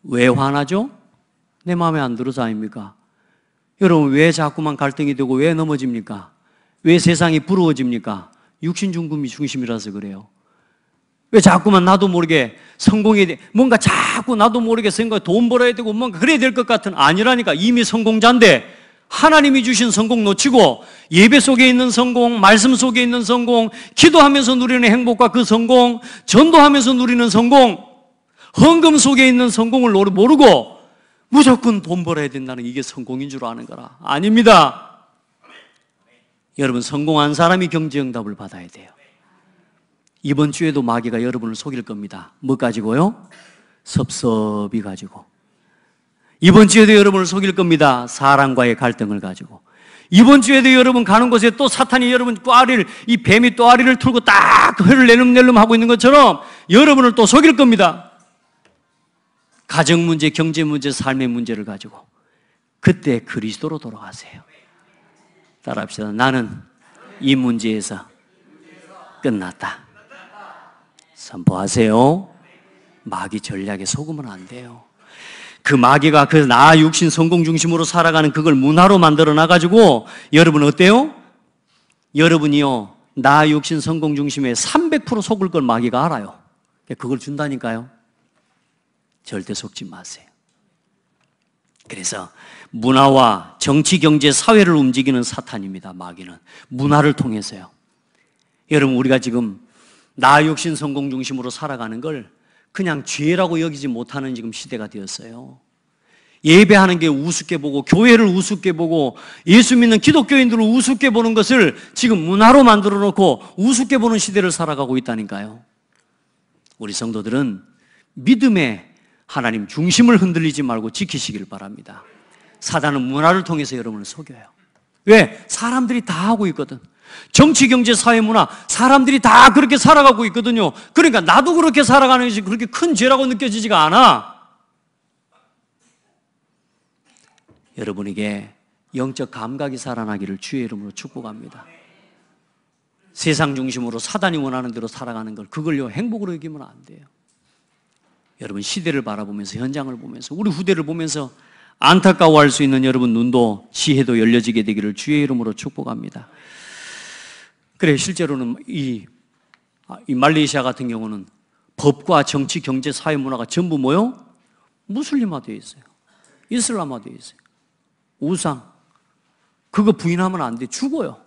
왜 화나죠? 내 마음에 안 들어서 아닙니까? 여러분 왜 자꾸만 갈등이 되고 왜 넘어집니까? 왜 세상이 부러워집니까? 육신 중심이라서 그래요. 왜 자꾸만 나도 모르게 성공해야 돼? 뭔가 자꾸 나도 모르게 생각, 돈 벌어야 되고 뭔가 그래야 될 것 같은 아니라니까. 이미 성공자인데 하나님이 주신 성공 놓치고 예배 속에 있는 성공, 말씀 속에 있는 성공, 기도하면서 누리는 행복과 그 성공, 전도하면서 누리는 성공, 헌금 속에 있는 성공을 모르고 무조건 돈 벌어야 된다는 이게 성공인 줄 아는 거라. 아닙니다. 여러분 성공한 사람이 경제응답을 받아야 돼요. 이번 주에도 마귀가 여러분을 속일 겁니다. 뭐 가지고요? 섭섭이 가지고. 이번 주에도 여러분을 속일 겁니다. 사랑과의 갈등을 가지고. 이번 주에도 여러분 가는 곳에 또 사탄이 여러분 이 뱀이 또아리를 틀고 딱 혀를 내름내름 하고 있는 것처럼 여러분을 또 속일 겁니다. 가정 문제, 경제 문제, 삶의 문제를 가지고. 그때 그리스도로 돌아가세요. 따라합시다. 나는 이 문제에서 끝났다. 선포하세요. 마귀 전략에 속으면 안 돼요. 그 마귀가 그 나 육신 성공 중심으로 살아가는 그걸 문화로 만들어 놔가지고 여러분 어때요? 여러분이요 나 육신 성공 중심에 300% 속을 걸 마귀가 알아요. 그걸 준다니까요. 절대 속지 마세요. 그래서 문화와 정치, 경제, 사회를 움직이는 사탄입니다. 마귀는 문화를 통해서요. 여러분 우리가 지금 나 육신 성공 중심으로 살아가는 걸 그냥 죄라고 여기지 못하는 지금 시대가 되었어요. 예배하는 게 우습게 보고 교회를 우습게 보고 예수 믿는 기독교인들을 우습게 보는 것을 지금 문화로 만들어 놓고 우습게 보는 시대를 살아가고 있다니까요. 우리 성도들은 믿음의 하나님 중심을 흔들리지 말고 지키시길 바랍니다. 사단은 문화를 통해서 여러분을 속여요. 왜? 사람들이 다 하고 있거든. 정치, 경제, 사회, 문화 사람들이 다 그렇게 살아가고 있거든요. 그러니까 나도 그렇게 살아가는 것이 그렇게 큰 죄라고 느껴지지가 않아. 여러분에게 영적 감각이 살아나기를 주의 이름으로 축복합니다. 세상 중심으로 사단이 원하는 대로 살아가는 걸 그걸요 행복으로 여기면 안 돼요. 여러분 시대를 바라보면서 현장을 보면서 우리 후대를 보면서 안타까워할 수 있는 여러분 눈도 지혜도 열려지게 되기를 주의 이름으로 축복합니다. 그래 실제로는 이 말레이시아 같은 경우는 법과 정치, 경제, 사회, 문화가 전부 뭐요? 무슬림화 되어 있어요. 이슬람화 되어 있어요. 우상 그거 부인하면 안 돼. 죽어요.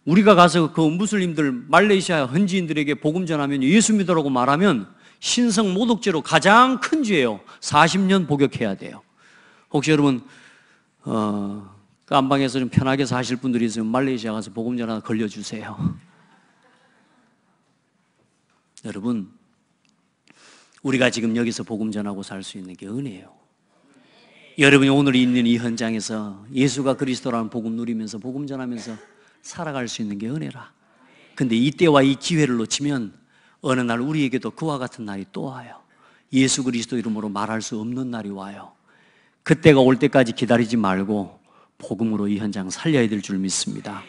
우리가 가서 그 무슬림들 말레이시아 현지인들에게 복음 전하면 예수 믿으라고 말하면 신성 모독죄로 가장 큰 죄예요. 40년 복역해야 돼요. 혹시 여러분 깜방에서 좀 편하게 사실 분들이 있으면 말레이시아 가서 복음 전하다 걸려주세요. 여러분 우리가 지금 여기서 복음 전하고 살 수 있는 게 은혜예요. 여러분이 오늘 있는 이 현장에서 예수가 그리스도라는 복음 누리면서 복음 전하면서 살아갈 수 있는 게 은혜라. 근데 이때와 이 기회를 놓치면 어느 날 우리에게도 그와 같은 날이 또 와요. 예수 그리스도 이름으로 말할 수 없는 날이 와요. 그때가 올 때까지 기다리지 말고 복음으로 이 현장 살려야 될 줄 믿습니다.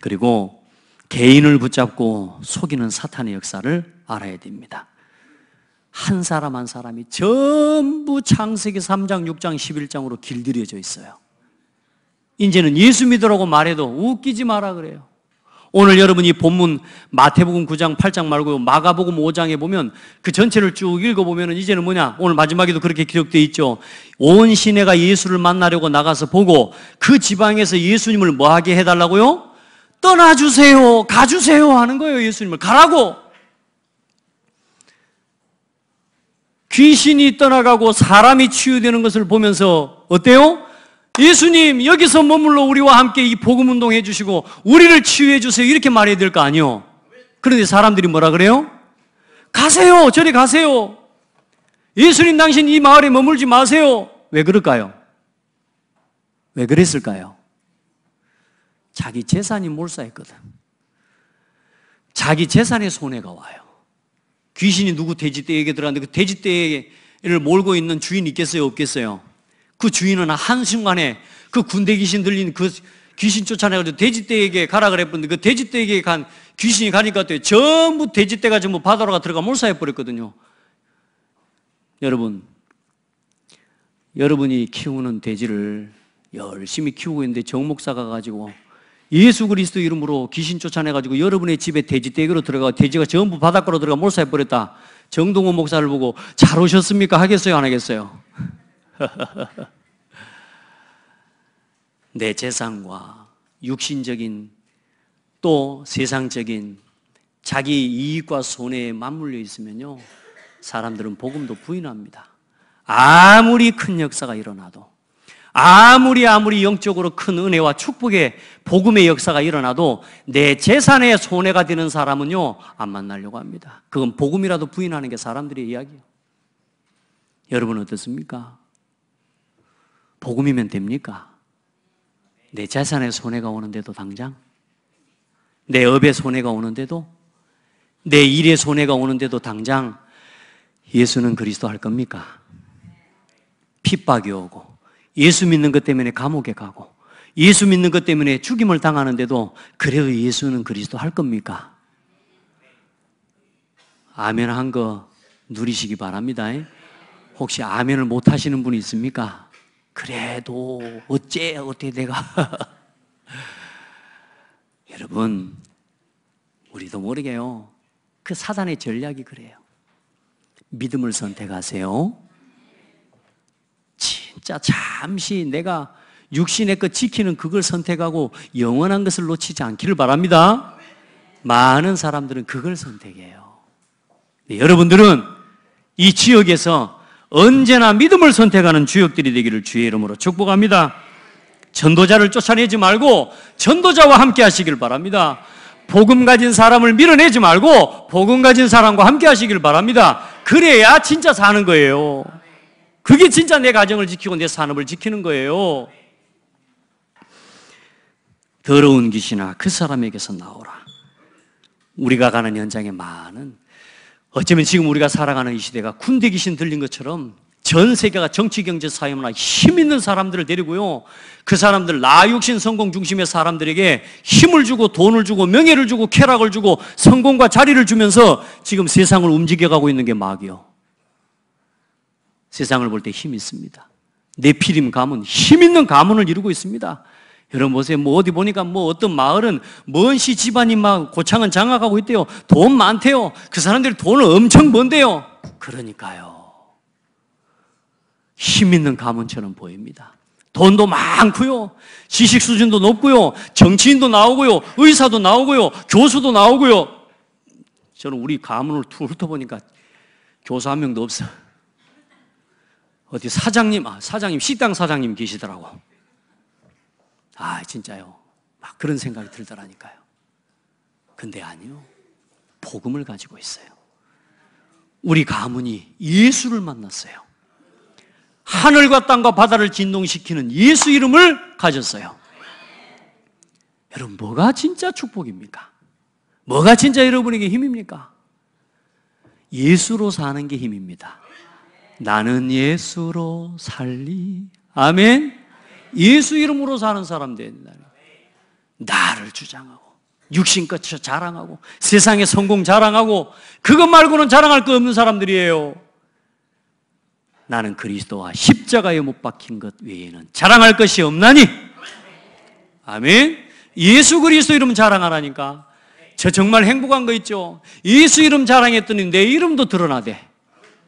그리고 개인을 붙잡고 속이는 사탄의 역사를 알아야 됩니다. 한 사람 한 사람이 전부 창세기 3장, 6장, 11장으로 길들여져 있어요. 이제는 예수 믿으라고 말해도 웃기지 마라 그래요. 오늘 여러분이 본문 마태복음 9장, 8장 말고 마가복음 5장에 보면 그 전체를 쭉 읽어보면 이제는 뭐냐? 오늘 마지막에도 그렇게 기록되어 있죠. 온 시내가 예수를 만나려고 나가서 보고 그 지방에서 예수님을 뭐하게 해달라고요? 떠나주세요, 가주세요 하는 거예요. 예수님을 가라고. 귀신이 떠나가고 사람이 치유되는 것을 보면서 어때요? 예수님 여기서 머물러 우리와 함께 이 복음 운동 해주시고 우리를 치유해 주세요 이렇게 말해야 될 거 아니에요. 그런데 사람들이 뭐라 그래요? 가세요, 저리 가세요. 예수님 당신 이 마을에 머물지 마세요. 왜 그럴까요? 왜 그랬을까요? 자기 재산이 몰사했거든. 자기 재산에 손해가 와요. 귀신이 누구 돼지떼에게 들어갔는데 그 돼지떼를 몰고 있는 주인이 있겠어요, 없겠어요? 그 주인은 한순간에 그 군대 귀신 들린 그 귀신 쫓아내가지고 돼지떼에게 가라 그랬는데 그 돼지떼에게 간 귀신이 가니까 어때요? 전부 돼지떼가 전부 바다로 들어가 몰사해버렸거든요. 여러분, 여러분이 키우는 돼지를 열심히 키우고 있는데 정목사가 가지고 예수 그리스도 이름으로 귀신 쫓아내가지고 여러분의 집에 돼지떼기로 들어가 돼지가 전부 바닷가로 들어가 몰사해버렸다. 정동원 목사를 보고 잘 오셨습니까? 하겠어요? 안 하겠어요? 내 재산과 육신적인 또 세상적인 자기 이익과 손해에 맞물려 있으면요 사람들은 복음도 부인합니다. 아무리 큰 역사가 일어나도 아무리 영적으로 큰 은혜와 축복의 복음의 역사가 일어나도 내 재산에 손해가 되는 사람은요 안 만나려고 합니다. 그건 복음이라도 부인하는 게 사람들의 이야기예요. 여러분 어떻습니까? 복음이면 됩니까? 내 재산에 손해가 오는데도 당장? 내 업에 손해가 오는데도? 내 일에 손해가 오는데도 당장? 예수는 그리스도 할 겁니까? 핍박이 오고 예수 믿는 것 때문에 감옥에 가고 예수 믿는 것 때문에 죽임을 당하는데도 그래도 예수는 그리스도 할 겁니까? 아멘 한 거 누리시기 바랍니다. 혹시 아멘을 못 하시는 분이 있습니까? 그래도 어떻게 내가 여러분, 우리도 모르게요, 그 사단의 전략이 그래요. 믿음을 선택하세요. 진짜 잠시 내가 육신의 것 지키는 그걸 선택하고 영원한 것을 놓치지 않기를 바랍니다. 많은 사람들은 그걸 선택해요. 여러분들은 이 지역에서 언제나 믿음을 선택하는 주역들이 되기를 주의 이름으로 축복합니다. 전도자를 쫓아내지 말고 전도자와 함께 하시길 바랍니다. 복음 가진 사람을 밀어내지 말고 복음 가진 사람과 함께 하시길 바랍니다. 그래야 진짜 사는 거예요. 그게 진짜 내 가정을 지키고 내 산업을 지키는 거예요. 더러운 귀신아, 그 사람에게서 나오라. 우리가 가는 현장에 많은, 어쩌면 지금 우리가 살아가는 이 시대가 군대 귀신 들린 것처럼 전 세계가 정치, 경제, 사회, 문화 힘 있는 사람들을 데리고요, 그 사람들 나 육신 성공 중심의 사람들에게 힘을 주고 돈을 주고 명예를 주고 쾌락을 주고 성공과 자리를 주면서 지금 세상을 움직여가고 있는 게 마귀요. 세상을 볼 때 힘이 있습니다. 네피림 가문, 힘 있는 가문을 이루고 있습니다. 여러분 보세요. 어디 보니까 어떤 마을은 먼시 집안이 막 고창은 장악하고 있대요. 돈 많대요. 그 사람들이 돈을 엄청 번대요. 그러니까요, 힘 있는 가문처럼 보입니다. 돈도 많고요, 지식 수준도 높고요, 정치인도 나오고요, 의사도 나오고요, 교수도 나오고요. 저는 우리 가문을 훑어보니까 교수 한 명도 없어. 어디 사장님 식당 사장님 계시더라고. 진짜요, 막 그런 생각이 들더라니까요. 근데 아니요, 복음을 가지고 있어요. 우리 가문이 예수를 만났어요. 하늘과 땅과 바다를 진동시키는 예수 이름을 가졌어요. 여러분, 뭐가 진짜 축복입니까? 뭐가 진짜 여러분에게 힘입니까? 예수로 사는 게 힘입니다. 나는 예수로 살리. 아멘. 예수 이름으로 사는 사람 된다. 나를 주장하고 육신껏 자랑하고 세상의 성공 자랑하고 그것 말고는 자랑할 거 없는 사람들이에요. 나는 그리스도와 십자가에 못 박힌 것 외에는 자랑할 것이 없나니. 아멘. 예수 그리스도 이름 자랑하라니까. 저 정말 행복한 거 있죠. 예수 이름 자랑했더니 내 이름도 드러나대.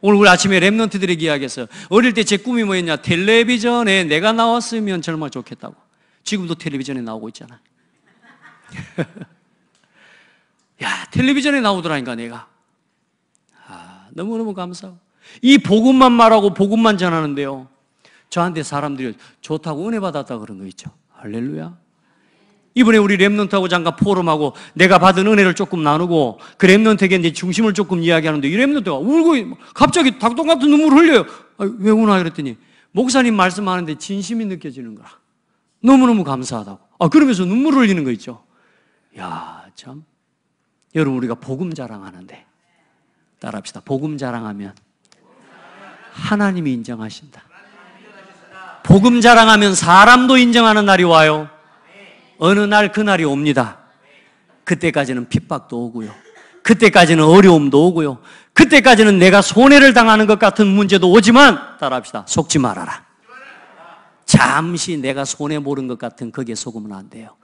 오늘 아침에 랩런트들에게 이야기했어요. 어릴 때 제 꿈이 뭐였냐, 텔레비전에 내가 나왔으면 정말 좋겠다고. 지금도 텔레비전에 나오고 있잖아. 야, 텔레비전에 나오더라니까 내가. 너무너무 감사하고. 이 복음만 말하고 복음만 전하는데요, 저한테 사람들이 좋다고 은혜 받았다 그런 거 있죠. 할렐루야. 이번에 우리 랩런트하고 잠깐 포럼하고 내가 받은 은혜를 조금 나누고 그 랩런트에게 이제 중심을 조금 이야기하는데, 이 랩런트가 울고 갑자기 닭똥 같은 눈물을 흘려요. 왜 우나 그랬더니 목사님 말씀하는데 진심이 느껴지는 거야. 너무너무 감사하다고. 그러면서 눈물을 흘리는 거 있죠. 야, 참. 여러분, 우리가 복음 자랑하는데 따라합시다. 복음 자랑하면 하나님이 인정하신다. 복음 자랑하면 사람도 인정하는 날이 와요. 어느 날 그날이 옵니다. 그때까지는 핍박도 오고요, 그때까지는 어려움도 오고요, 그때까지는 내가 손해를 당하는 것 같은 문제도 오지만 따라합시다. 속지 말아라. 잠시 내가 손해 보는 것 같은 거기에 속으면 안 돼요.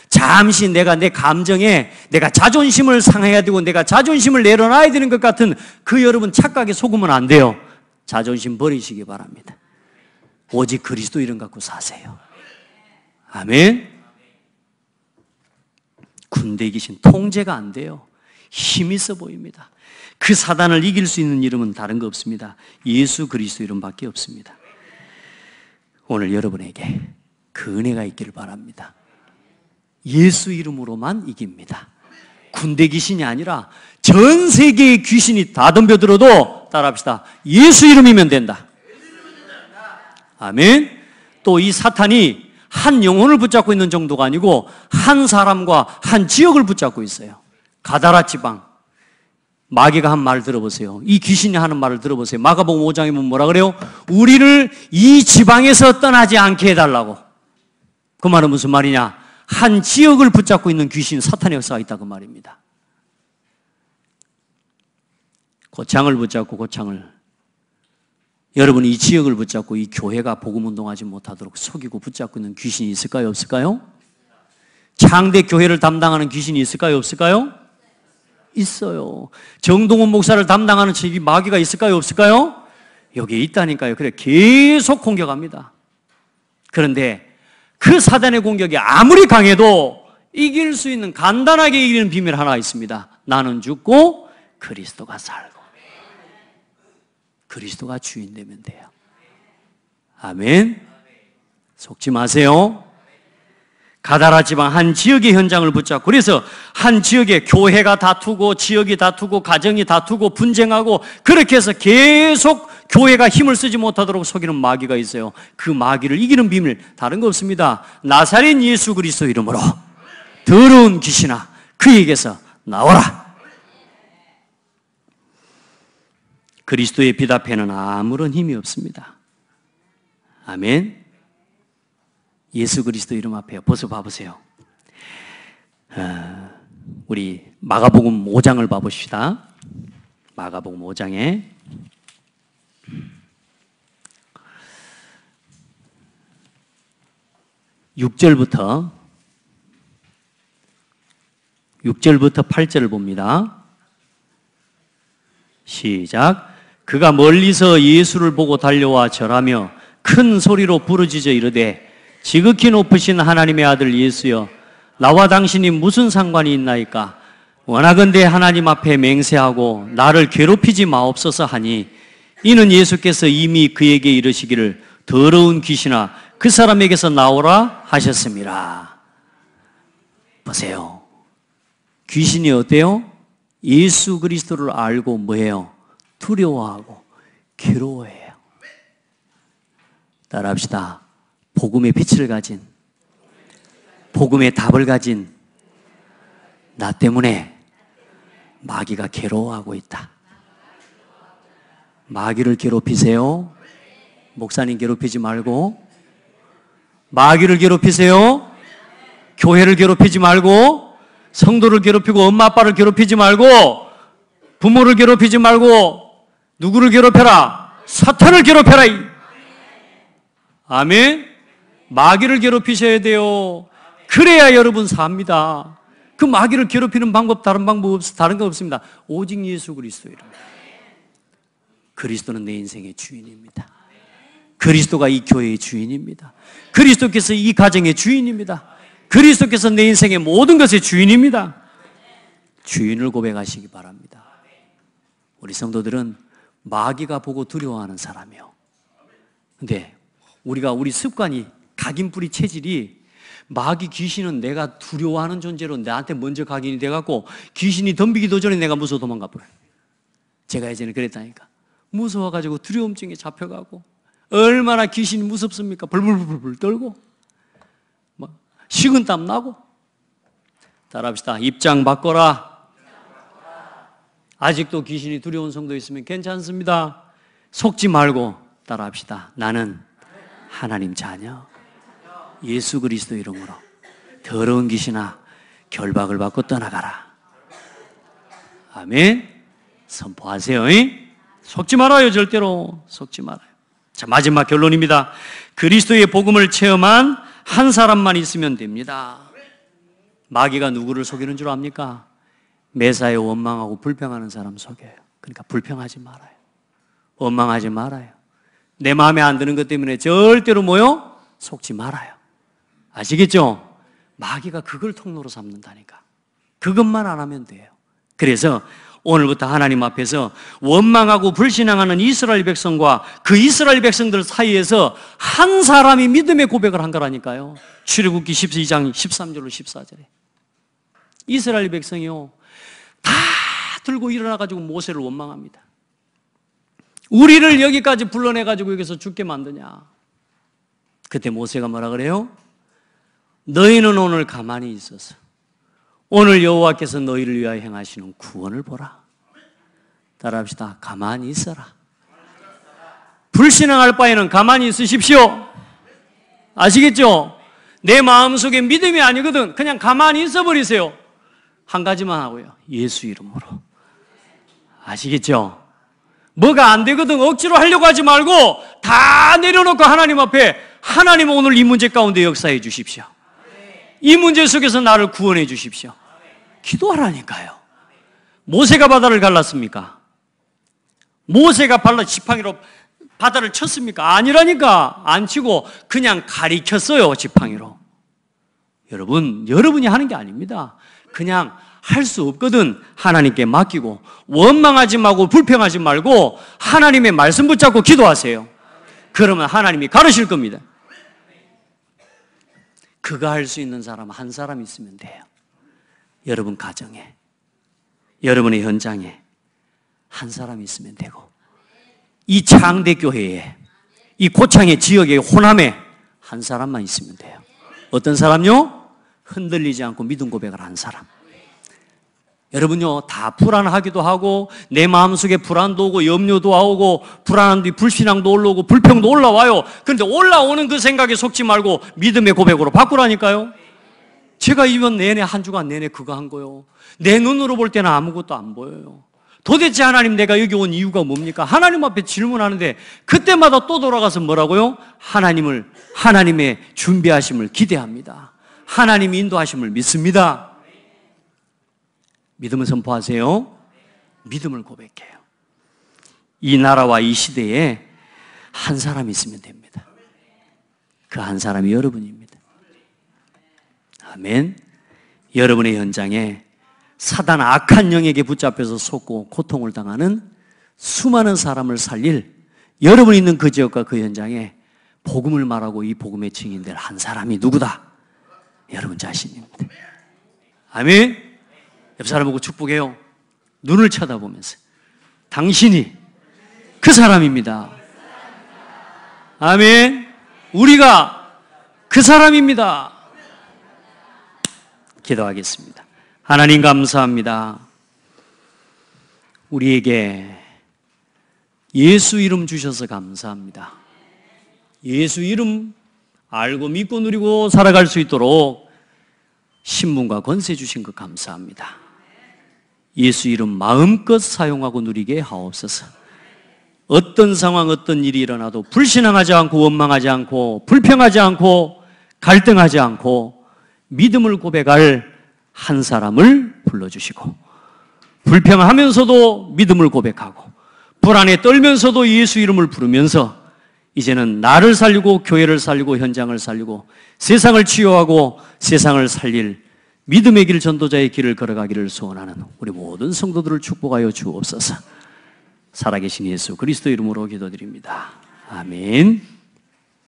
잠시 내가 내 감정에 내가 자존심을 상해야 되고 내가 자존심을 내려놔야 되는 것 같은 그 여러분 착각에 속으면 안 돼요. 자존심 버리시기 바랍니다. 오직 그리스도 이름 갖고 사세요. 아멘. 군대 귀신 통제가 안 돼요. 힘이 있어 보입니다. 그 사단을 이길 수 있는 이름은 다른 거 없습니다. 예수 그리스도 이름밖에 없습니다. 오늘 여러분에게 그 은혜가 있기를 바랍니다. 예수 이름으로만 이깁니다. 군대 귀신이 아니라 전 세계의 귀신이 다 덤벼들어도 따라합시다. 예수 이름이면 된다. 아멘. 또 이 사탄이 한 영혼을 붙잡고 있는 정도가 아니고 한 사람과 한 지역을 붙잡고 있어요. 가다라 지방. 마귀가 한 말 들어보세요. 이 귀신이 하는 말을 들어보세요. 마가복음 5장에 보면 뭐라 그래요? 우리를 이 지방에서 떠나지 않게 해달라고. 그 말은 무슨 말이냐? 한 지역을 붙잡고 있는 귀신, 사탄의 역사가 있다 그 말입니다. 고창을 붙잡고 고창을, 여러분이 이 지역을 붙잡고 이 교회가 복음운동하지 못하도록 속이고 붙잡고 있는 귀신이 있을까요? 없을까요? 창대 교회를 담당하는 귀신이 있을까요? 없을까요? 있어요. 정동원 목사를 담당하는 이 마귀가 있을까요? 없을까요? 여기에 있다니까요. 그래 계속 공격합니다. 그런데 그 사단의 공격이 아무리 강해도 이길 수 있는, 간단하게 이기는 비밀 하나 있습니다. 나는 죽고 그리스도가 살고 그리스도가 주인 되면 돼요. 아멘. 속지 마세요. 가다라 지방 한 지역의 현장을 붙잡고, 그래서 한 지역의 교회가 다투고 지역이 다투고 가정이 다투고 분쟁하고, 그렇게 해서 계속 교회가 힘을 쓰지 못하도록 속이는 마귀가 있어요. 그 마귀를 이기는 비밀 다른 거 없습니다. 나사렛 예수 그리스도 이름으로 더러운 귀신아 그에게서 나와라. 그리스도의 빛 앞에는 아무런 힘이 없습니다. 아멘. 예수 그리스도 이름 앞에요. 벌써 봐보세요. 우리 마가복음 5장을 봐봅시다. 마가복음 5장에 6절부터 8절을 봅니다. 시작. 그가 멀리서 예수를 보고 달려와 절하며 큰 소리로 부르짖어 이르되 지극히 높으신 하나님의 아들 예수여, 나와 당신이 무슨 상관이 있나이까? 원하건대 하나님 앞에 맹세하고 나를 괴롭히지 마옵소서 하니, 이는 예수께서 이미 그에게 이르시기를 더러운 귀신아 그 사람에게서 나오라 하셨습니다. 보세요. 귀신이 어때요? 예수 그리스도를 알고 뭐해요? 두려워하고 괴로워해요. 따라합시다. 복음의 빛을 가진, 복음의 답을 가진 나 때문에 마귀가 괴로워하고 있다. 마귀를 괴롭히세요. 목사님 괴롭히지 말고. 마귀를 괴롭히세요. 교회를 괴롭히지 말고, 성도를 괴롭히고 엄마 아빠를 괴롭히지 말고, 부모를 괴롭히지 말고, 누구를 괴롭혀라? 사탄을 괴롭혀라. 아멘. 마귀를 괴롭히셔야 돼요. 그래야 여러분 삽니다. 그 마귀를 괴롭히는 방법, 다른 거 없습니다. 오직 예수 그리스도 이름. 그리스도는 내 인생의 주인입니다. 그리스도가 이 교회의 주인입니다. 그리스도께서 이 가정의 주인입니다. 그리스도께서 내 인생의 모든 것의 주인입니다. 주인을 고백하시기 바랍니다. 우리 성도들은 마귀가 보고 두려워하는 사람이요. 근데 우리 습관이, 각인뿌리 체질이, 마귀 귀신은 내가 두려워하는 존재로 나한테 먼저 각인이 돼갖고 귀신이 덤비기도 전에 내가 무서워 도망가 버려요. 제가 예전에 그랬다니까. 무서워가지고 두려움증에 잡혀가고, 얼마나 귀신이 무섭습니까? 벌벌벌벌 떨고 식은땀 나고. 따라합시다. 입장 바꿔라. 아직도 귀신이 두려운 성도 있으면 괜찮습니다. 속지 말고 따라합시다. 나는 하나님 자녀, 예수 그리스도 이름으로 더러운 귀신아 결박을 받고 떠나가라. 아멘. 선포하세요. 속지 말아요. 절대로 속지 말아요. 자, 마지막 결론입니다. 그리스도의 복음을 체험한 한 사람만 있으면 됩니다. 마귀가 누구를 속이는 줄 압니까? 매사에 원망하고 불평하는 사람 속여요. 그러니까 불평하지 말아요. 원망하지 말아요. 내 마음에 안 드는 것 때문에 절대로 뭐요? 속지 말아요. 아시겠죠? 마귀가 그걸 통로로 삼는다니까. 그것만 안 하면 돼요. 그래서 오늘부터 하나님 앞에서 원망하고 불신앙하는 이스라엘 백성과 그 이스라엘 백성들 사이에서 한 사람이 믿음의 고백을 한 거라니까요. 출애굽기 12장 13절로 14절에 이스라엘 백성이요, 다 들고 일어나가지고 모세를 원망합니다. 우리를 여기까지 불러내가지고 여기서 죽게 만드냐. 그때 모세가 뭐라 그래요? 너희는 오늘 가만히 있어서 오늘 여호와께서 너희를 위하여 행하시는 구원을 보라. 따라합시다. 가만히 있어라. 불신앙할 바에는 가만히 있으십시오. 아시겠죠? 내 마음속에 믿음이 아니거든. 그냥 가만히 있어버리세요. 한 가지만 하고요. 예수 이름으로. 아시겠죠? 뭐가 안 되거든 억지로 하려고 하지 말고 다 내려놓고 하나님 앞에 하나님 오늘 이 문제 가운데 역사해 주십시오. 이 문제 속에서 나를 구원해 주십시오. 기도하라니까요. 모세가 바다를 갈랐습니까? 모세가 지팡이로 바다를 쳤습니까? 아니라니까. 안 치고 그냥 가리켰어요, 지팡이로. 여러분이 하는 게 아닙니다. 그냥 할 수 없거든 하나님께 맡기고 원망하지 말고 불평하지 말고 하나님의 말씀 붙잡고 기도하세요. 그러면 하나님이 가르칠 겁니다. 그거 할 수 있는 사람 한 사람 있으면 돼요. 여러분 가정에, 여러분의 현장에 한 사람 있으면 되고 이 창대교회에, 이 고창의 지역의 호남에 한 사람만 있으면 돼요. 어떤 사람요? 흔들리지 않고 믿음 고백을 한 사람. 여러분요, 다 불안하기도 하고 내 마음속에 불안도 오고 염려도 오고 불안한 뒤 불신앙도 올라오고 불평도 올라와요. 그런데 올라오는 그 생각에 속지 말고 믿음의 고백으로 바꾸라니까요. 제가 이번 내내 한 주간 내내 그거 한 거요. 내 눈으로 볼 때는 아무것도 안 보여요. 도대체 하나님 내가 여기 온 이유가 뭡니까? 하나님 앞에 질문하는데 그때마다 또 돌아가서 뭐라고요? 하나님의 준비하심을 기대합니다. 하나님이 인도하심을 믿습니다. 믿음을 선포하세요. 믿음을 고백해요. 이 나라와 이 시대에 한 사람이 있으면 됩니다. 그 한 사람이 여러분입니다. 아멘. 여러분의 현장에 사단 악한 영에게 붙잡혀서 속고 고통을 당하는 수많은 사람을 살릴 여러분이 있는 그 지역과 그 현장에 복음을 말하고 이 복음의 증인될 한 사람이 누구다? 여러분 자신입니다. 아멘. 옆 사람 보고 축복해요. 눈을 쳐다보면서 당신이 그 사람입니다. 아멘. 우리가 그 사람입니다. 기도하겠습니다. 하나님 감사합니다. 우리에게 예수 이름 주셔서 감사합니다. 예수 이름 알고 믿고 누리고 살아갈 수 있도록 신분과 권세 주신 것 감사합니다. 예수 이름 마음껏 사용하고 누리게 하옵소서. 어떤 상황, 어떤 일이 일어나도 불신앙하지 않고 원망하지 않고 불평하지 않고 갈등하지 않고 믿음을 고백할 한 사람을 불러주시고 불평하면서도 믿음을 고백하고 불안에 떨면서도 예수 이름을 부르면서 이제는 나를 살리고 교회를 살리고 현장을 살리고 세상을 치유하고 세상을 살릴 믿음의 길 전도자의 길을 걸어가기를 소원하는 우리 모든 성도들을 축복하여 주옵소서. 살아계신 예수 그리스도 이름으로 기도드립니다. 아멘.